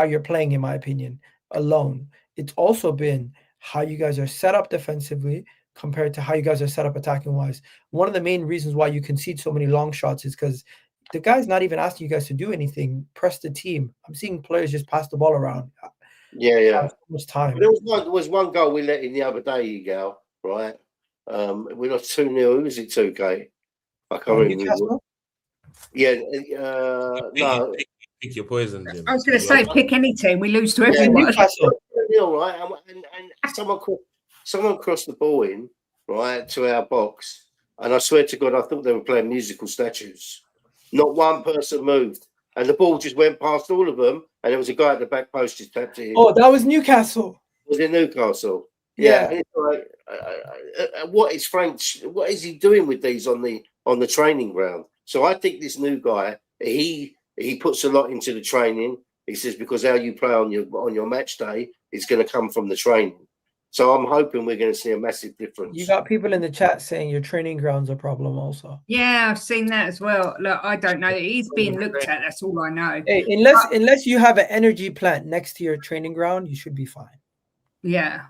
you're playing, in my opinion, alone. It's also been how you guys are set up defensively compared to how you guys are set up attacking wise. One of the main reasons why you concede so many long shots is because the guy's not even asking you guys to do anything. Press the team. I'm seeing players just pass the ball around. Yeah. So much time. There was one goal we let in the other day, Egal, right? We lost 2-0. Who was it 2K? I can't remember. Yeah, no. Pick your poison, Jim. I was going to say, pick any team. We lose to everyone. Right? And someone crossed the ball in, right, to our box. And I swear to God, I thought they were playing musical statues. Not one person moved. And the ball just went past all of them. And there was a guy at the back post just tapped it in. Oh, that was Newcastle. Was it Newcastle? Yeah. And it's like, what is he doing with these on the training ground? So I think this new guy, he puts a lot into the training. He says because how you play on your match day is going to come from the training. So I'm hoping we're going to see a massive difference. You got people in the chat saying your training ground's a problem also. Yeah, I've seen that as well. Look, I don't know. He's being looked at. That's all I know. Hey, unless you have an energy plant next to your training ground, you should be fine. Yeah.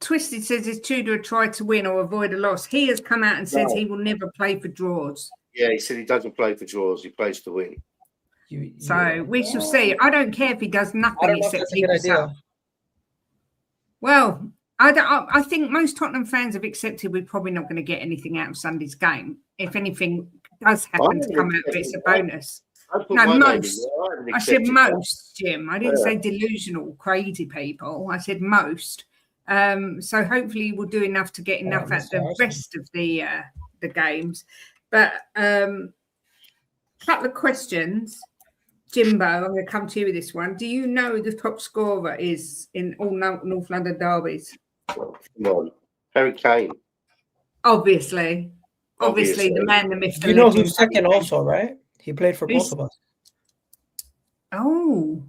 Twisted says is Tudor tried to win or avoid a loss. He has come out and says he will never play for draws. Yeah, he said he doesn't play for draws. He plays to win. So we shall see. I don't care if he does nothing except keep us up. Well, I think most Tottenham fans have accepted we're probably not going to get anything out of Sunday's game. If anything does happen to come out of it, it's a bonus. No, most. I said most, Jim. I didn't say delusional, crazy people. I said most. So hopefully we'll do enough to get enough at the rest of the games. But couple of questions. Jimbo, I'm going to come to you with this one. Do you know who the top scorer is in all North London derbies? Come on. Harry Kane. Obviously, the man, the myth. You know who's second also, right? He played for both of us. Oh.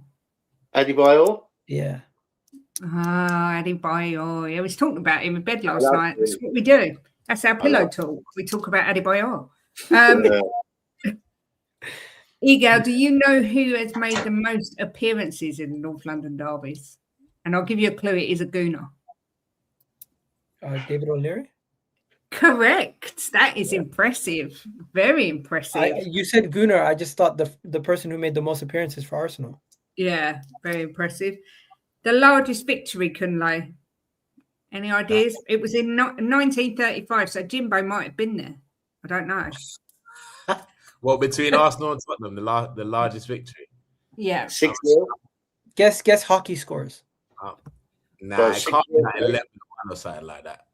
Adebayor? Yeah. Ah, Adebayor. Yeah, we was talking about him in bed last night. That's what we do. That's our pillow talk. We talk about Adebayor. Egal, do you know who has made the most appearances in the North London derbies? And I'll give you a clue. It is a Gooner. David O'Leary? Correct. That is impressive. Very impressive. You said Gooner. I just thought the person who made the most appearances for Arsenal. Yeah, very impressive. The largest victory, Kunle. Any ideas? It was in 1935, so Jimbo might have been there. I don't know. Well, between Arsenal and Tottenham, the largest victory. Yeah. 6-0. Guess hockey scores. Nah, it can't be like 11 or something like that.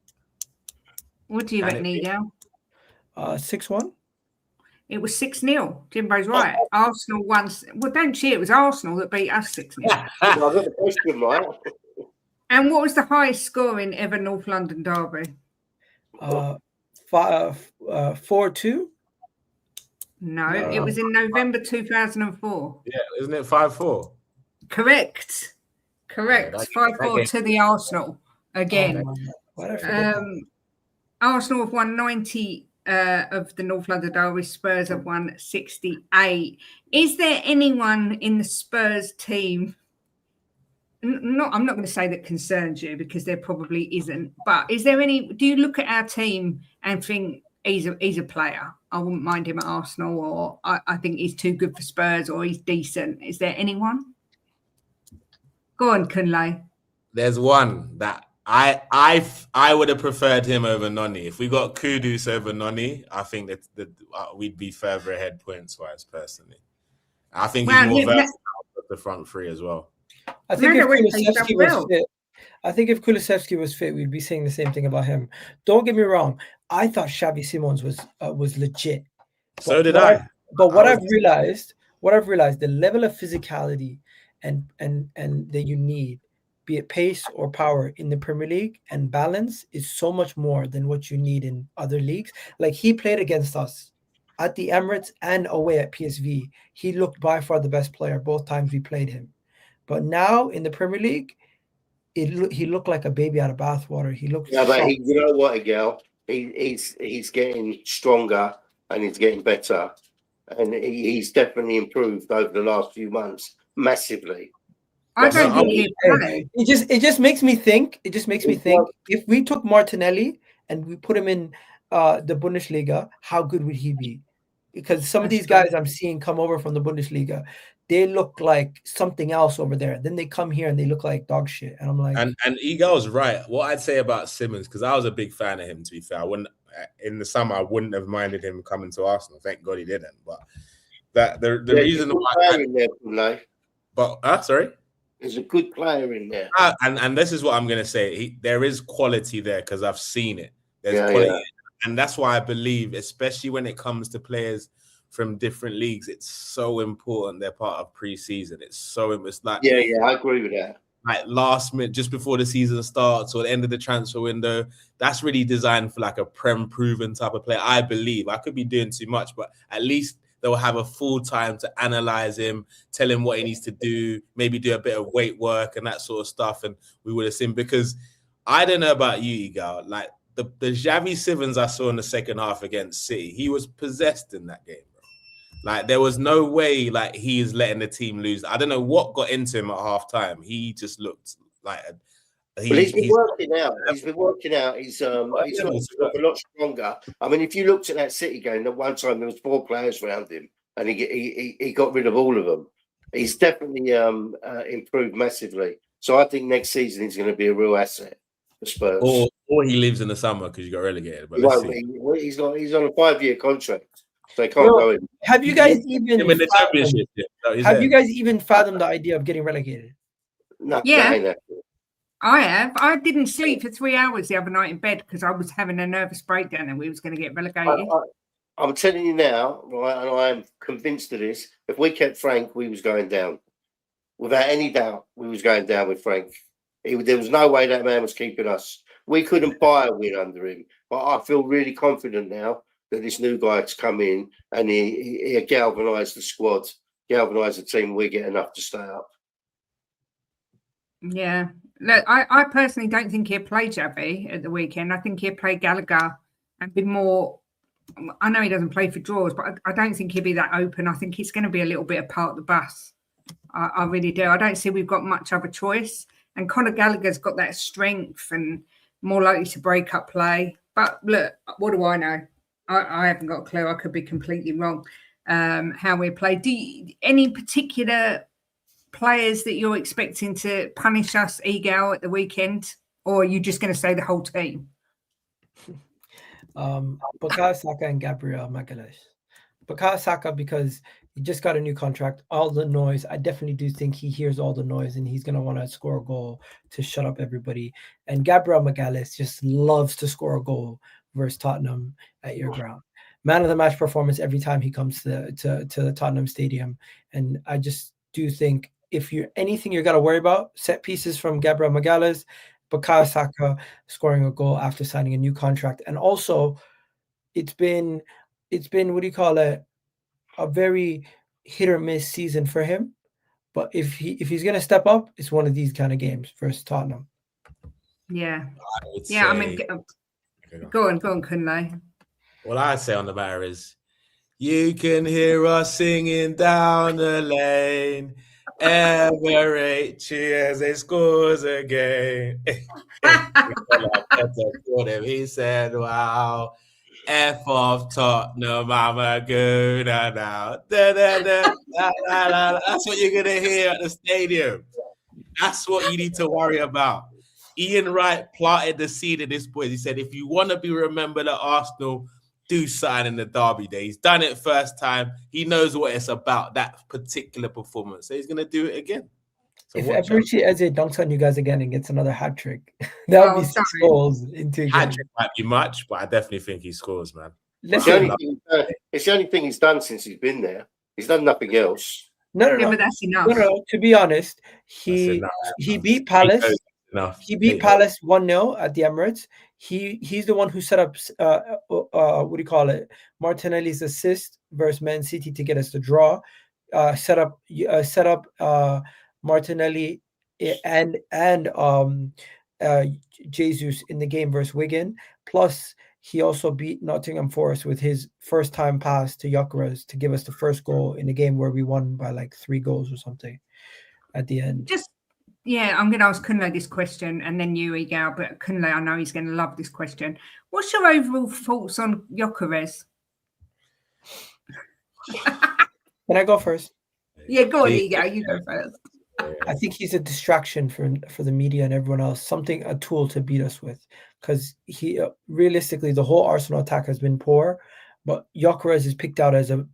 What do you reckon, Egal? 6-1. It was 6-0. Jimbo's right. Arsenal won. Well, don't cheer. It was Arsenal that beat us 6-0. I got the question right. And what was the highest scoring ever North London derby? 4-2. No, it was in November 2004. Yeah, isn't it 5-4? Correct. 5-4 to the Arsenal again. Arsenal have won 90 of the North London derby. Spurs have won 68. Is there anyone in the Spurs team? I'm not going to say that concerns you because there probably isn't. But is there any? Do you look at our team and think he's a player? I wouldn't mind him at Arsenal, or I think he's too good for Spurs, or he's decent. Is there anyone? Go on, Kunle. There's one that I would have preferred him over Noni. If we got Kudus over Noni, I think that we'd be further ahead points wise. Personally, I think he's more versatile at the front three as well. I think if Kulusevski was fit, we'd be saying the same thing about him. Don't get me wrong. I thought Xavi Simons was legit. So did I. But what I've realized, the level of physicality and that you need, be it pace or power in the Premier League and balance, is so much more than what you need in other leagues. Like, he played against us at the Emirates and away at PSV. He looked by far the best player both times we played him. But now in the Premier League, he looked like a baby out of bathwater. He looked. Yeah, but you know what, Egal? He's getting stronger and he's getting better, and he's definitely improved over the last few months massively. I don't think it just makes me think. It just makes me think. If we took Martinelli and we put him in the Bundesliga, how good would he be? Because some of these guys I'm seeing come over from the Bundesliga, they look like something else over there. Then they come here and they look like dog shit. And I'm like, and Egal's right. What I'd say about Simmons, because I was a big fan of him. To be fair, in the summer I wouldn't have minded him coming to Arsenal. Thank God he didn't. But the reason why, sorry. There's a good player in there. And this is what I'm going to say. There is quality there because I've seen it. There's quality. Yeah. And that's why I believe, especially when it comes to players from different leagues, it's so important they're part of pre-season. It's like... Yeah, I agree with that. Like last minute, just before the season starts or the end of the transfer window, that's really designed for like a Prem-proven type of player, I believe. I could be doing too much, but at least they'll have a full time to analyze him, tell him what he needs to do, maybe do a bit of weight work and that sort of stuff. And we would have seen, because I don't know about you, Egal. Like the Xavi Simons I saw in the second half against City, he was possessed in that game, bro. Like there was no way like he is letting the team lose. I don't know what got into him at halftime. He just looked like he's been working out. He's been working out. He's got a lot stronger. I mean, if you looked at that City game, at one time there was 4 players around him, and he got rid of all of them. He's definitely improved massively. So I think next season he's going to be a real asset for Spurs. Or he leaves in the summer because you got relegated. But he's on a 5-year contract, so they can't go in. Have you guys even in the championship? Have you guys even fathomed the idea of getting relegated? No, yeah. I have. I didn't sleep for 3 hours the other night in bed because I was having a nervous breakdown and we was going to get relegated. I'm telling you now, right, and I am convinced of this. If we kept Frank, we was going down. Without any doubt, we was going down with Frank. There was no way that man was keeping us. We couldn't buy a win under him. But I feel really confident now that this new guy's come in and he galvanised the squad, galvanised the team. We get enough to stay up. Yeah. Look, I personally don't think he'll play Xavi at the weekend. I think he'll play Gallagher and be more. I know he doesn't play for draws, but I don't think he'll be that open. I think he's going to be a little bit apart the bus. I really do. I don't see we've got much other choice. And Conor Gallagher's got that strength and more likely to break up play. But look, what do I know? I haven't got a clue. I could be completely wrong how we play. Any particular players that you're expecting to punish us, Egal, at the weekend? Or are you just going to say the whole team? Bukayo Saka and Gabriel Magalhaes. Bukayo Saka because he just got a new contract. All the noise, I definitely do think he hears all the noise and he's going to want to score a goal to shut up everybody. And Gabriel Magalhaes just loves to score a goal versus Tottenham at your ground. Man of the match performance every time he comes to the Tottenham Stadium. And I just do think if you're anything you're got to worry about, set pieces from Gabriel Magalhaes, Bukayo Saka scoring a goal after signing a new contract. And also it's been what do you call it, a very hit or miss season for him. But if he's gonna step up, it's one of these kind of games versus Tottenham. Yeah. I mean go on, Kunle. What I say on the matter is you can hear us singing down the lane. Ever cheers, it scores again. He said, wow, F of Tottenham, I'm a gooner now. That's what you're going to hear at the stadium. That's what you need to worry about. Ian Wright planted the seed in this boy. He said, if you want to be remembered at Arsenal, do something in the derby day. He's done it first time. He knows what it's about, that particular performance. So he's going to do it again. So if Eberechi Eze dunks on you guys again and gets another hat trick, that would be 6 goals in 2 games. Hat trick might be much, but I definitely think he scores, man. It's the only thing he's done since he's been there. He's done nothing else. No, but that's enough. No, to be honest, he beat Palace. He beat Palace 1-0 at the Emirates. He's the one who set up what do you call it? Martinelli's assist versus Man City to get us the draw. Set up Martinelli and Jesus in the game versus Wigan. Plus, he also beat Nottingham Forest with his first time pass to Gyökeres to give us the first goal in a game where we won by like 3 goals or something at the end. I'm going to ask Kunle this question and then you, Egal, but Kunle, I know he's going to love this question. What's your overall thoughts on Gyökeres? Can I go first? Yeah, go on, Egal. You go first. I think he's a distraction for the media and everyone else, a tool to beat us with. Because he realistically, the whole Arsenal attack has been poor, but Gyökeres is picked out as a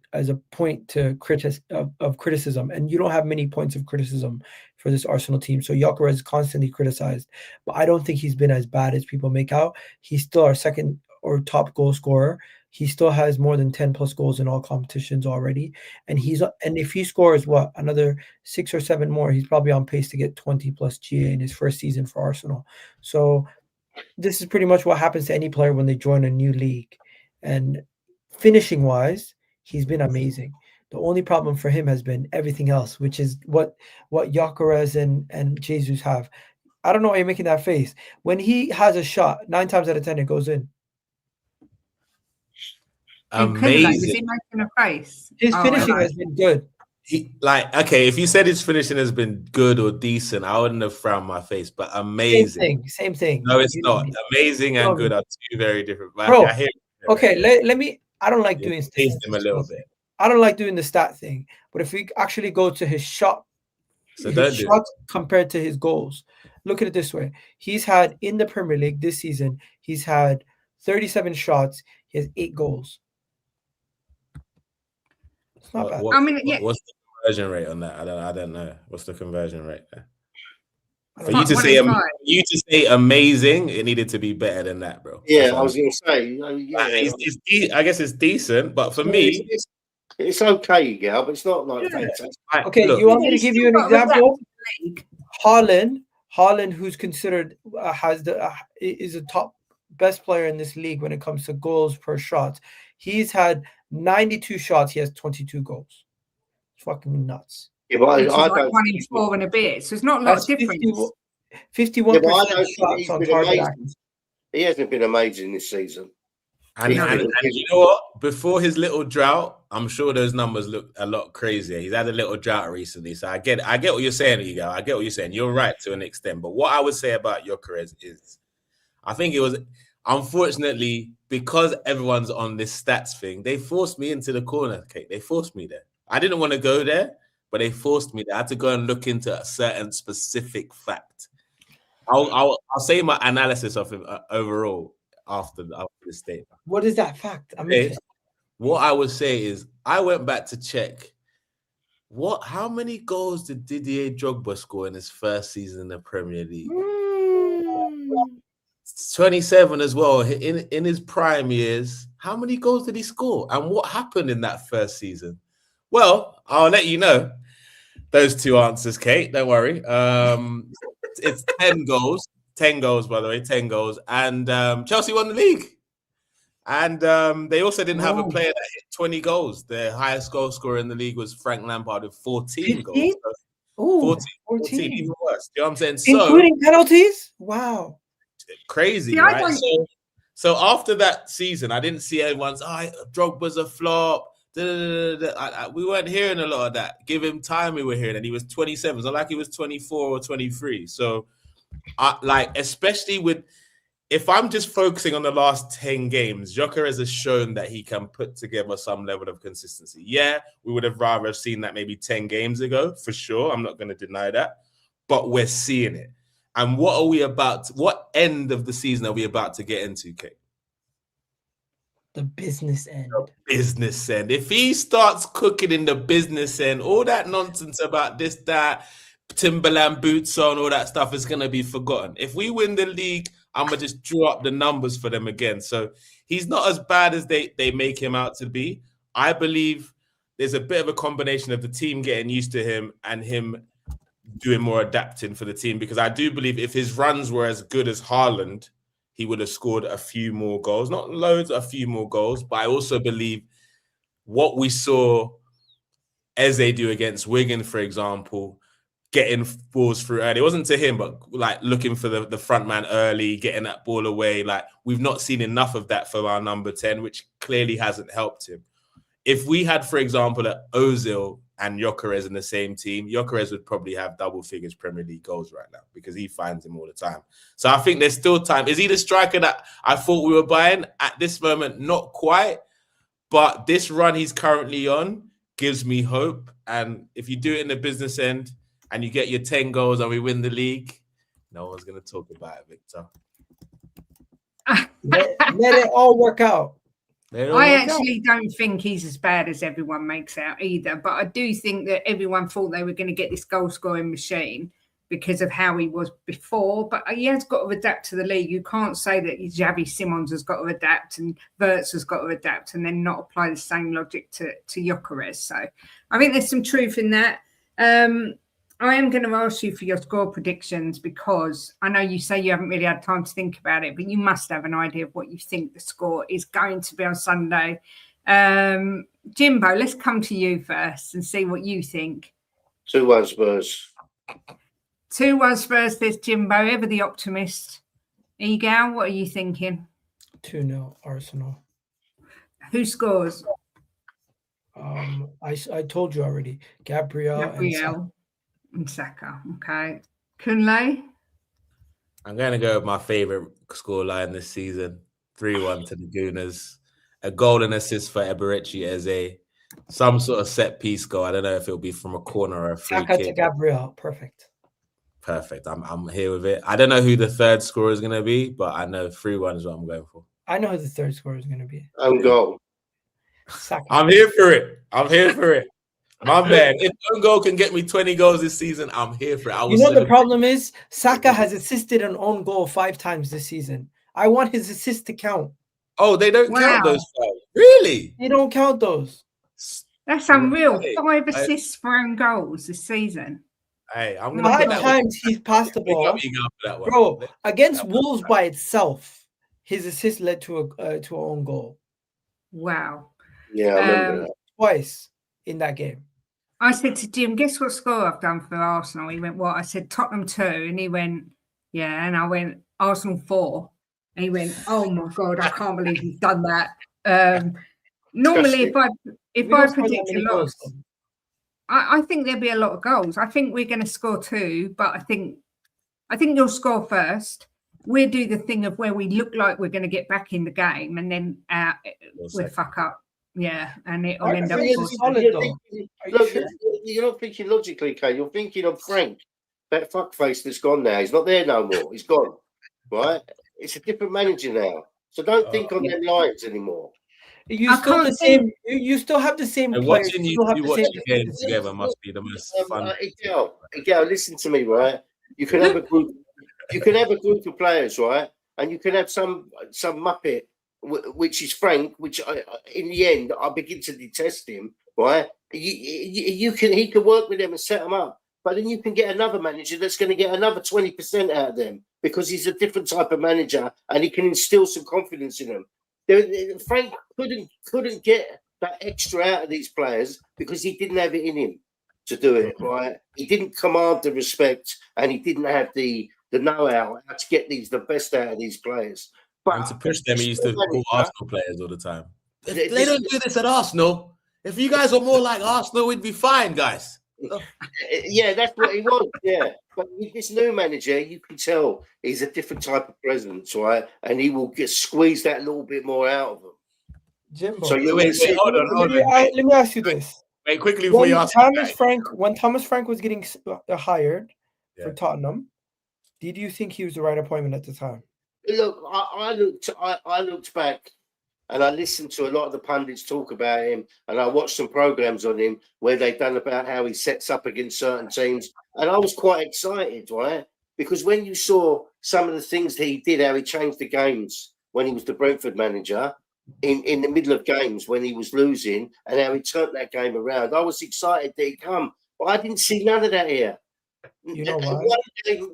point to criticism, and you don't have many points of criticism for this Arsenal team. So Gyökeres is constantly criticized, but I don't think he's been as bad as people make out. He's still our second or top goal scorer. He still has more than 10 plus goals in all competitions already, and if he scores another 6 or 7 more, he's probably on pace to get 20 plus GA in his first season for Arsenal. So this is pretty much what happens to any player when they join a new league. And finishing wise, he's been amazing. The only problem for him has been everything else, which is what Gyökeres and Jesus have. I don't know why you're making that face. When he has a shot, 9 times out of 10 it goes in. And Kunle, was Amazing. he making a face? His Oh, finishing hello. has been good. Okay, if you said his finishing has been good or decent, I wouldn't have frowned my face, but amazing. Same thing. No, it's You- not. Amazing and No. good are two very different. But Bro, I hear it. Okay, let me. I don't like doing Taste them a statistics. little bit. I don't like doing the stat thing. But if we actually go to his So his don't do it. shots compared to his goals, look at it this way: he's had in the Premier League this season, he's had 37 shots. He has 8 goals. It's not bad. I mean, yeah. What's the conversion rate on that? I don't know. What's the conversion rate there? For Like, you to say amazing, it needed to be better than that, bro. Yeah, I was going to say. I guess it's decent, but for me, it's okay, Gal, but it's not like fantastic. Okay, look, you want me to give you an He's still got example? the league. Haaland, who's considered is a top best player in this league when it comes to goals per shot. He's had 92 shots. He has 22 goals. It's fucking nuts. Yeah, but Which is I like don't 1 in 4 and a bit. So it's not a lot of difference. 51% Yeah, but I don't think shots he's on been target. amazing. He hasn't been amazing this season. And No. you know what? Before his little drought, I'm sure those numbers look a lot crazier. He's had a little drought recently, so I get what you're saying, Egal. I get what you're saying. You're right to an extent, but what I would say about Gyökeres is, I think it was unfortunately because everyone's on this stats thing, they forced me into the corner, Kate. They forced me there. I didn't want to go there, but they forced me there. I had to go and look into a certain specific fact. I'll say my analysis of him overall after this statement. What is that fact? What I would say is I went back to check how many goals did Didier Drogba score in his first season in the Premier League? 27 as well. In his prime years, how many goals did he score? And what happened in that first season? Well, I'll let you know those two answers, Kate. Don't worry. It's 10 goals. 10 goals, by the way, 10 goals. And Chelsea won the league. And they also didn't have a player that hit 20 goals. Their highest goal scorer in the league was Frank Lampard with 14 goals. So 14, even worse. You know what I'm saying? Including penalties? Wow. Crazy, right? So after that season, I didn't see everyone's, Drogba's a flop. We weren't hearing a lot of that. Give him time, we were hearing. And he was 27. It's not like he was 24 or 23. So, especially if I'm just focusing on the last 10 games, Gyökeres has shown that he can put together some level of consistency. Yeah, we would have rather seen that maybe 10 games ago, for sure. I'm not going to deny that. But we're seeing it. And what end of the season are we about to get into, Kate? The business end. Business end. If he starts cooking in the business end, all that nonsense about this, that, Timberland boots on, all that stuff is going to be forgotten. If we win the league, I'm going to just draw up the numbers for them again. So he's not as bad as they make him out to be. I believe there's a bit of a combination of the team getting used to him and him doing more adapting for the team, because I do believe if his runs were as good as Haaland, he would have scored a few more goals. Not loads, a few more goals. But I also believe what we saw Eze do against Wigan, for example, getting balls through early. It wasn't to him, but like looking for the front man early, getting that ball away. Like we've not seen enough of that from our number 10, which clearly hasn't helped him. If we had, for example, Ozil and Gyökeres in the same team, Gyökeres would probably have double figures Premier League goals right now because he finds him all the time. So I think there's still time. Is he the striker that I thought we were buying? At this moment, not quite. But this run he's currently on gives me hope. And if you do it in the business end and you get your 10 goals and we win the league, no one's going to talk about it, Victor. Let it all work out. I actually don't think he's as bad as everyone makes out either. But I do think that everyone thought they were going to get this goal scoring machine because of how he was before. But he has got to adapt to the league. You can't say that Xavi Simons has got to adapt and Wirtz has got to adapt and then not apply the same logic to Gyökeres. So I think there's some truth in that. I am going to ask you for your score predictions because I know you say you haven't really had time to think about it, but you must have an idea of what you think the score is going to be on Sunday. Jimbo, let's come to you first and see what you think. 2-1 Spurs. 2-1 Spurs, says Jimbo, ever the optimist. Egal, what are you thinking? 2-0 Arsenal. Who scores? I told you already. Gabriel and Saka. Okay. Kunle? I'm going to go with my favorite scoreline this season. 3-1 to the Gooners. A goal and assist for Eberechi Eze. Some sort of set piece goal. I don't know if it'll be from a corner or a free Saka kick. to Gabriel. Perfect. I'm here with it. I don't know who the third scorer is going to be, but I know 3-1 is what I'm going for. I know who the third scorer is going to be. Own goal. Saka. I'm here for it. My man, if own goal can get me 20 goals this season, I'm here for it. You know the problem is Saka has assisted an own goal 5 times this season. I want his assist to count. Oh, they don't count those 5. Really? They don't count those. That's unreal. 5 assists for own goals this season. Hey, I'm gonna 5 times he's passed the ball. Bro, against Wolves by itself, his assist led to an own goal. Wow. Yeah, I remember that. Twice in that game. I said to Jim, guess what score I've done for Arsenal? He went, what? I said Tottenham 2. And he went, yeah. And I went, Arsenal 4. And he went, oh my God, I can't believe he's done that. Normally, if I predict a loss, I think there'll be a lot of goals. I think we're going to score 2, but I think you'll score first. We'll do the thing of where we look like we're going to get back in the game, and then we'll fuck up. Yeah, and it'll end up. You're not thinking logically, Kate. You're thinking of Frank, that fuckface that's gone now. He's not there no more. He's gone, right? It's a different manager now. So don't think on them lines anymore. You still the same. You still have the same players. Watching you watch the games together must be the most fun. Egal, listen to me, right? You can have a group. You can have a group of players, right? And you can have some muppet, which is Frank. Which in the end, I begin to detest him. Right? He can work with them and set them up, but then you can get another manager that's going to get another 20% out of them because he's a different type of manager and he can instill some confidence in them. Frank couldn't get that extra out of these players because he didn't have it in him to do it, right? He didn't command the respect and he didn't have the know-how how to get the best out of these players. But and to push them, he used to call Arsenal players all the time. They don't do this at Arsenal. If you guys were more like Arsenal, we'd be fine, guys. Yeah, that's what he was. Yeah, but with this new manager, you can tell he's a different type of presence, right? And he will get squeezed that little bit more out of them. Jimbo. So you hold on. Let me ask you this. Wait, quickly before you ask. When Thomas Frank was getting hired for Tottenham, did you think he was the right appointment at the time? Look, I looked back. And I listened to a lot of the pundits talk about him, and I watched some programs on him where they've done about how he sets up against certain teams. And I was quite excited, right? Because when you saw some of the things that he did, how he changed the games when he was the Brentford manager, in the middle of games when he was losing, and how he turned that game around, I was excited that he'd come. But I didn't see none of that here. You know why?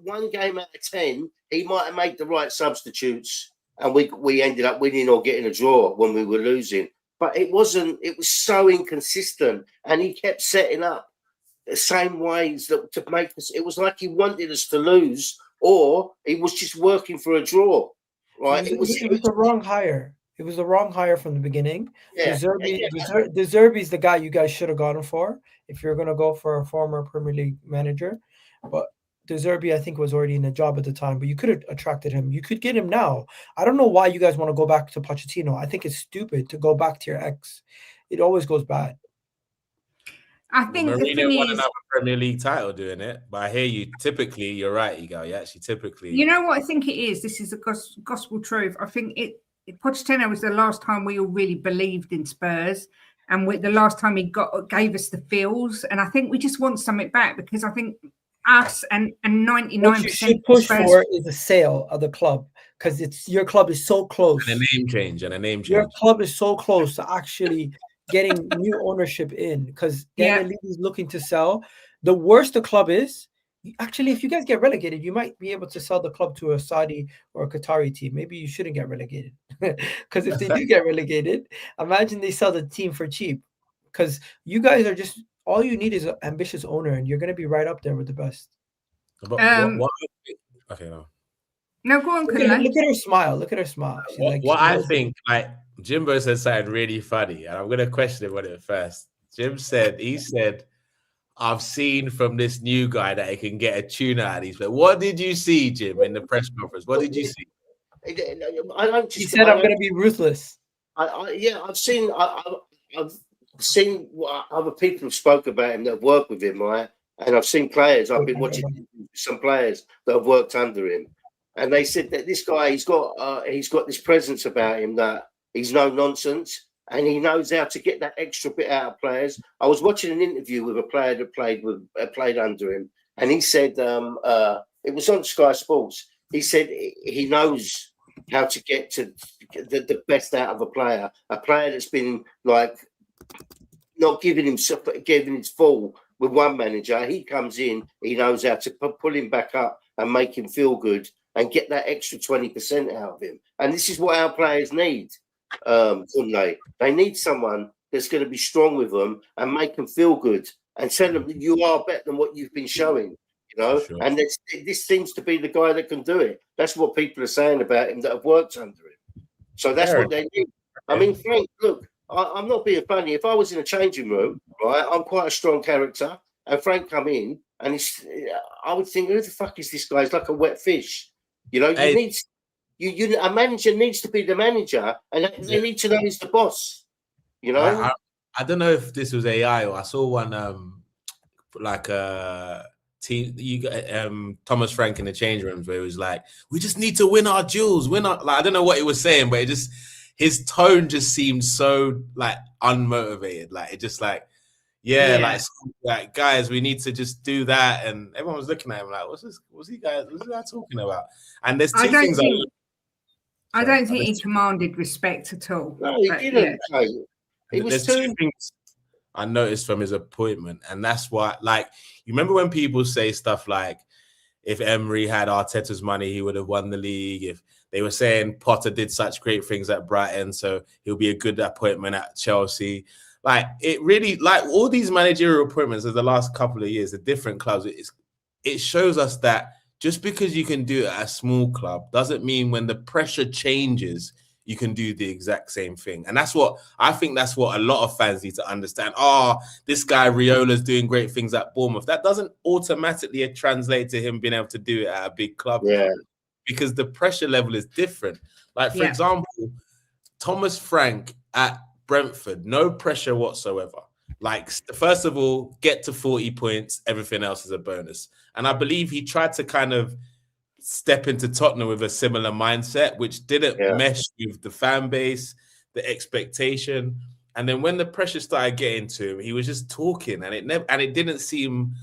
One game out of 10, he might have made the right substitutes. And we ended up winning or getting a draw when we were losing. But it was so inconsistent. And he kept setting up the same ways to make us. It was like he wanted us to lose, or he was just working for a draw. Right? It was the wrong hire. It was the wrong hire from the beginning. De Zerbi is the guy you guys should have gotten for if you're going to go for a former Premier League manager. But De Zerbi, I think, was already in the job at the time, but you could have attracted him. You could get him now. I don't know why you guys want to go back to Pochettino. I think it's stupid to go back to your ex. It always goes bad. I think Mourinho won another Premier League title doing it, but I hear you. Typically, you're right, Egal. You actually typically. You know what I think it is? This is the gospel truth. I think Pochettino was the last time we all really believed in Spurs, and the last time he gave us the feels. And I think we just want something back because I think. Us and 99%. What you should push for is a sale of the club because your club is so close. And a name change. Your club is so close to actually getting new ownership in because Daniel Levy is looking to sell. The worse the club is, actually, if you guys get relegated, you might be able to sell the club to a Saudi or a Qatari team. Maybe you shouldn't get relegated because if they do get relegated, imagine they sell the team for cheap because you guys are just. All you need is an ambitious owner, and you're going to be right up there with the best. But what okay, no. No, go on, Look Kunle. at her smile. Look at her smile. She's What I think, like Jimbo said something really funny, and I'm gonna question him on it first. He said, I've seen from this new guy that he can get a tune out of these. But what did you see, Jim, in the press conference? What did you see? I don't He just. said, "I'm going to be ruthless." I've seen what other people have spoke about him that have worked with him, right? And I've seen players. I've been watching some players that have worked under him, and they said that this guy he's got this presence about him that he's no nonsense. And he knows how to get that extra bit out of players. I was watching an interview with a player that played under him, and he said it was on Sky Sports. He said he knows how to get to the best out of a player that's been like not giving his full with one manager. He comes in, he knows how to pull him back up and make him feel good and get that extra 20% out of him. And this is what our players need. They need someone that's going to be strong with them and make them feel good and tell them that you are better than what you've been showing, you know. Sure. And this seems to be the guy that can do it. That's what people are saying about him that have worked under him. So that's what they need. I mean, Frank, look, I'm not being funny. If I was in a changing room, right, I'm quite a strong character, and Frank come in, and I would think, who the fuck is this guy? He's like a wet fish, you know. You need. A manager needs to be the manager, and they need to know he's the boss. You know, I don't know if this was AI or I saw one Thomas Frank in the change rooms where it was like, we just need to win our duels, I don't know what he was saying, but his tone just seemed so like unmotivated, like it just like like guys, we need to just do that, and everyone was looking at him like, what's he guy talking about? And there's two things. I don't think he commanded respect at all. No, he didn't. Yeah. He was two things I noticed from his appointment, and that's why, like, you remember when people say stuff like, if Emery had Arteta's money, he would have won the league. If they were saying Potter did such great things at Brighton, so he'll be a good appointment at Chelsea. Like, it really, like all these managerial appointments of the last couple of years, the different clubs, it shows us that just because you can do it at a small club doesn't mean when the pressure changes, you can do the exact same thing. And that's what a lot of fans need to understand. Oh, this guy Riola's doing great things at Bournemouth. That doesn't automatically translate to him being able to do it at a big club. Yeah. Because the pressure level is different. Like, for example, Thomas Frank at Brentford, no pressure whatsoever. Like, first of all, get to 40 points. Everything else is a bonus. And I believe he tried to kind of step into Tottenham with a similar mindset, which didn't mesh with the fan base, the expectation. And then when the pressure started getting to him, he was just talking, and it didn't seem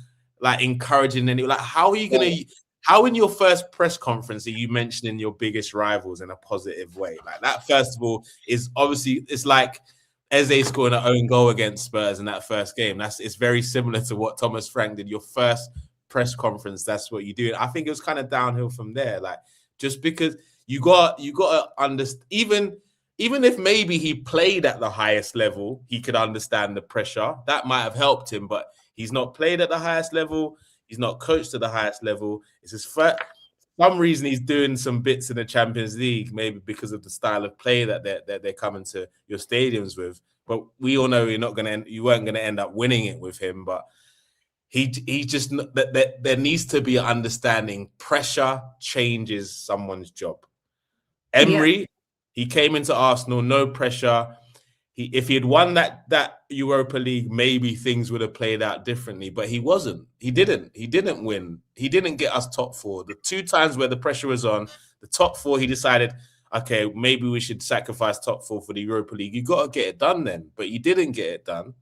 like encouraging. And like, how are you going to? How in your first press conference are you mentioning your biggest rivals in a positive way? Like that, first of all, is obviously, it's like Eze scoring an own goal against Spurs in that first game. It's very similar to what Thomas Frank did. Your first press conference, that's what you do. I think it was kind of downhill from there. Like, just because you got to understand, even if maybe he played at the highest level, he could understand the pressure. That might have helped him, but he's not played at the highest level. He's not coached at the highest level. It's his first. Some reason he's doing some bits in the Champions League, maybe because of the style of play that they're coming to your stadiums with. But we all know you weren't gonna end up winning it with him. But he just that there needs to be an understanding. Pressure changes someone's job. Emery, he came into Arsenal, no pressure. If he had won that Europa League, maybe things would have played out differently. But he wasn't. He didn't win. He didn't get us top four. The two times where the pressure was on, the top four, he decided, okay, maybe we should sacrifice top four for the Europa League. You got to get it done then. But you didn't get it done.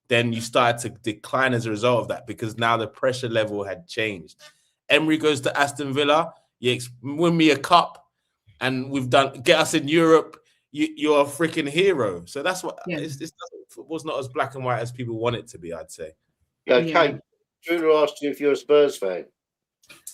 Then you started to decline as a result of that, because now the pressure level had changed. Emery goes to Aston Villa. You win me a cup, and get us in Europe. You're a freaking hero. So that's what football's not as black and white as people want it to be, I'd say. Kate, Julia asked you if you're a Spurs fan.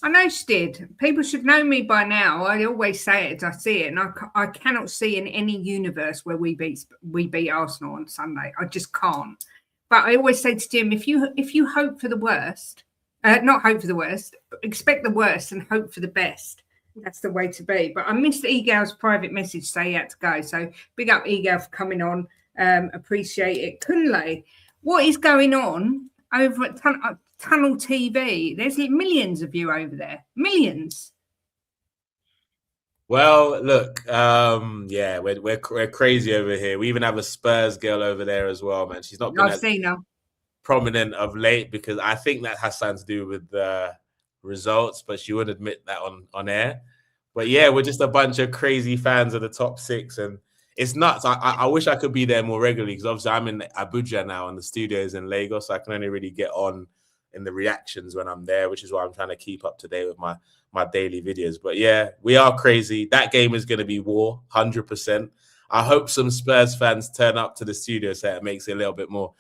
I know she did. People should know me by now. I always say it as I see it, and I cannot see in any universe where we beat Arsenal on Sunday. I just can't. But I always say to Jim, if you hope for the worst, Not hope for the worst. Expect the worst and hope for the best. That's the way to be. But I missed Egal's private message, so he had to go. So big up Egal for coming on. Appreciate it. Kunle, what is going on over at Tunnel TV? There's millions of you over there. Millions. Well, look, yeah, we're crazy over here. We even have a Spurs girl over there as well, man. She's not been I've seen her. prominent of late because I think that has something to do with the results, but she would admit that on air. But yeah, we're just a bunch of crazy fans of the top six, and it's nuts. I wish I could be there more regularly because obviously I'm in Abuja now and the studio is in Lagos, so I can only really get on in the reactions when I'm there, which is why I'm trying to keep up to date with my daily videos. But yeah, we are crazy. That game is going to be war, 100%. I hope some Spurs fans turn up to the studio so it makes it a little bit more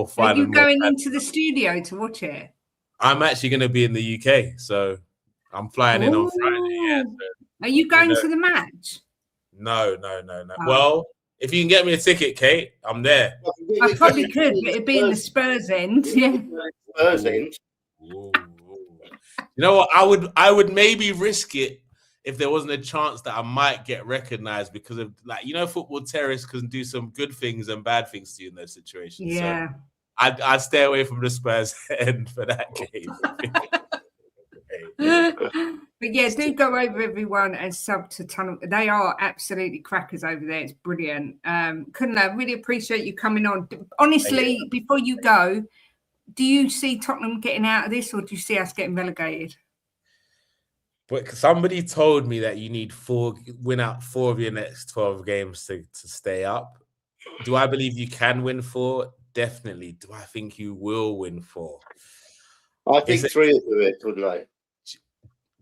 fun. Are you going into the studio to watch it? I'm actually going to be in the UK, so I'm flying in on Friday. Yeah, so, are you going to the match? No. Well, if you can get me a ticket, Kate, I'm there. I probably could, but it'd be in the Spurs end. Yeah. Spurs end. Ooh. You know what? I would maybe risk it if there wasn't a chance that I might get recognized because of, like, you know, football terrorists can do some good things and bad things to you in those situations. Yeah. So I'd stay away from the Spurs end for that game. But yeah, do go over everyone and sub to Tunnel. They are absolutely crackers over there. It's brilliant. Kunle, really appreciate you coming on. Honestly, before you go, do you see Tottenham getting out of this, or do you see us getting relegated? But somebody told me that you need win out 4 of your next 12 games to stay up. Do I believe you can win 4? Definitely. Do I think you will win 4? I think 3 will do it, wouldn't I?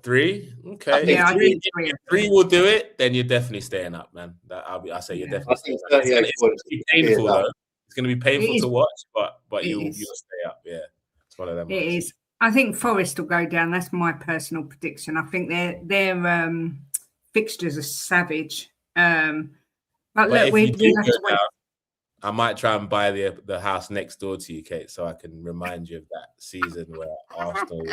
3? Okay. Yeah, I think 3 will do it, then you're definitely staying up, man. I say you're definitely staying up. It's going to be painful, though. It's going to be painful to watch, but you'll stay up. Yeah. It's one of them. It is. I think Forest will go down. That's my personal prediction. I think their fixtures are savage. But look, we have to wait. I might try and buy the house next door to you, Kate, so I can remind you of that season where Arsenal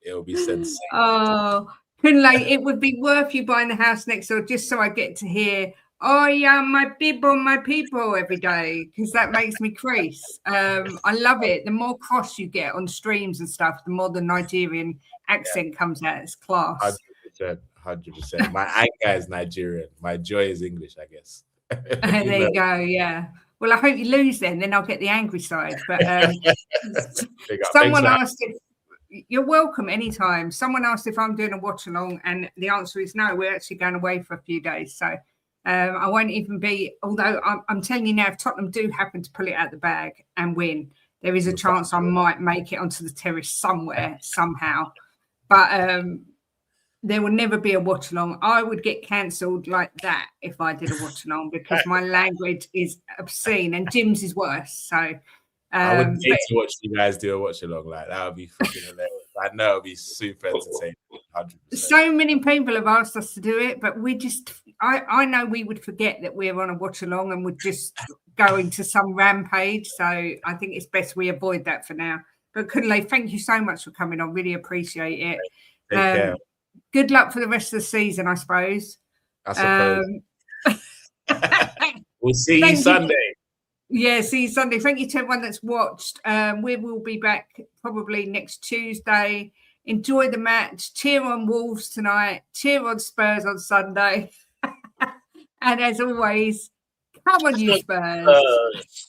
it'll be sensational. Oh, Kunle, it would be worth you buying the house next door just so I get to hear, oh yeah, my people every day, because that makes me crease. I love it. The more cross you get on streams and stuff, the more the Nigerian accent comes out. It's class. 100%. My anger is Nigerian. My joy is English, I guess. There you go. Yeah. Well, I hope you lose then I'll get the angry side. But someone asked if you're welcome anytime. Someone asked if I'm doing a watch along, and the answer is no. We're actually going away for a few days, so I won't even be. Although I'm telling you now, if Tottenham do happen to pull it out the bag and win, there is a chance I might make it onto the terrace somewhere somehow. But there will never be a watch along. I would get cancelled like that if I did a watch along because my language is obscene and Jim's is worse. So I would hate to watch you guys do a watch along. Like that would be freaking hilarious. I know it'd be super entertaining. 100%. So many people have asked us to do it, but we just I know we would forget that we're on a watch along and would just go into some rampage. So I think it's best we avoid that for now. But Kunle, thank you so much for coming on. Really appreciate it. Take care. Good luck for the rest of the season, I suppose. We'll see you Sunday. Yeah, see you Sunday. Thank you to everyone that's watched. We will be back probably next Tuesday. Enjoy the match. Cheer on Wolves tonight. Cheer on Spurs on Sunday. And as always, come on, you Spurs.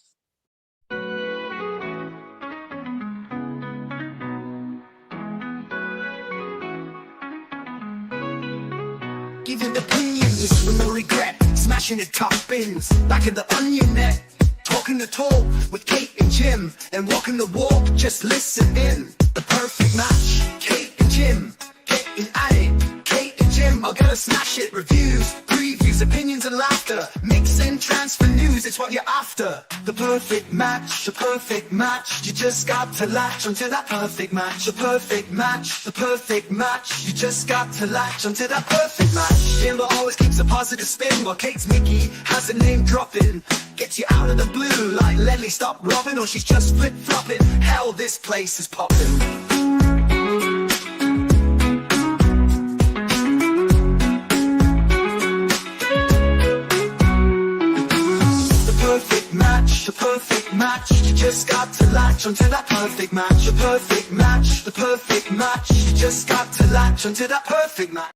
Giving opinions with no regret, smashing the top bins, back of the onion net, talking the talk with Kate and Jim, and walking the walk, just listen in. The perfect match, Kate and Jim, getting at it, Kate and Jim are gonna smash it. Reviews, previews, views, opinions and laughter. Mix and transfer news, it's what you're after. The perfect match, the perfect match. You just got to latch onto that perfect match. The perfect match, the perfect match. You just got to latch onto that perfect match. Jimbo always keeps a positive spin, while Kate's Mickey has a name dropping. Gets you out of the blue like Lenny stop robbing, or she's just flip-flopping. Hell, this place is popping. The perfect match, you just got to latch onto that perfect match. The perfect match, the perfect match, you just got to latch onto that perfect match.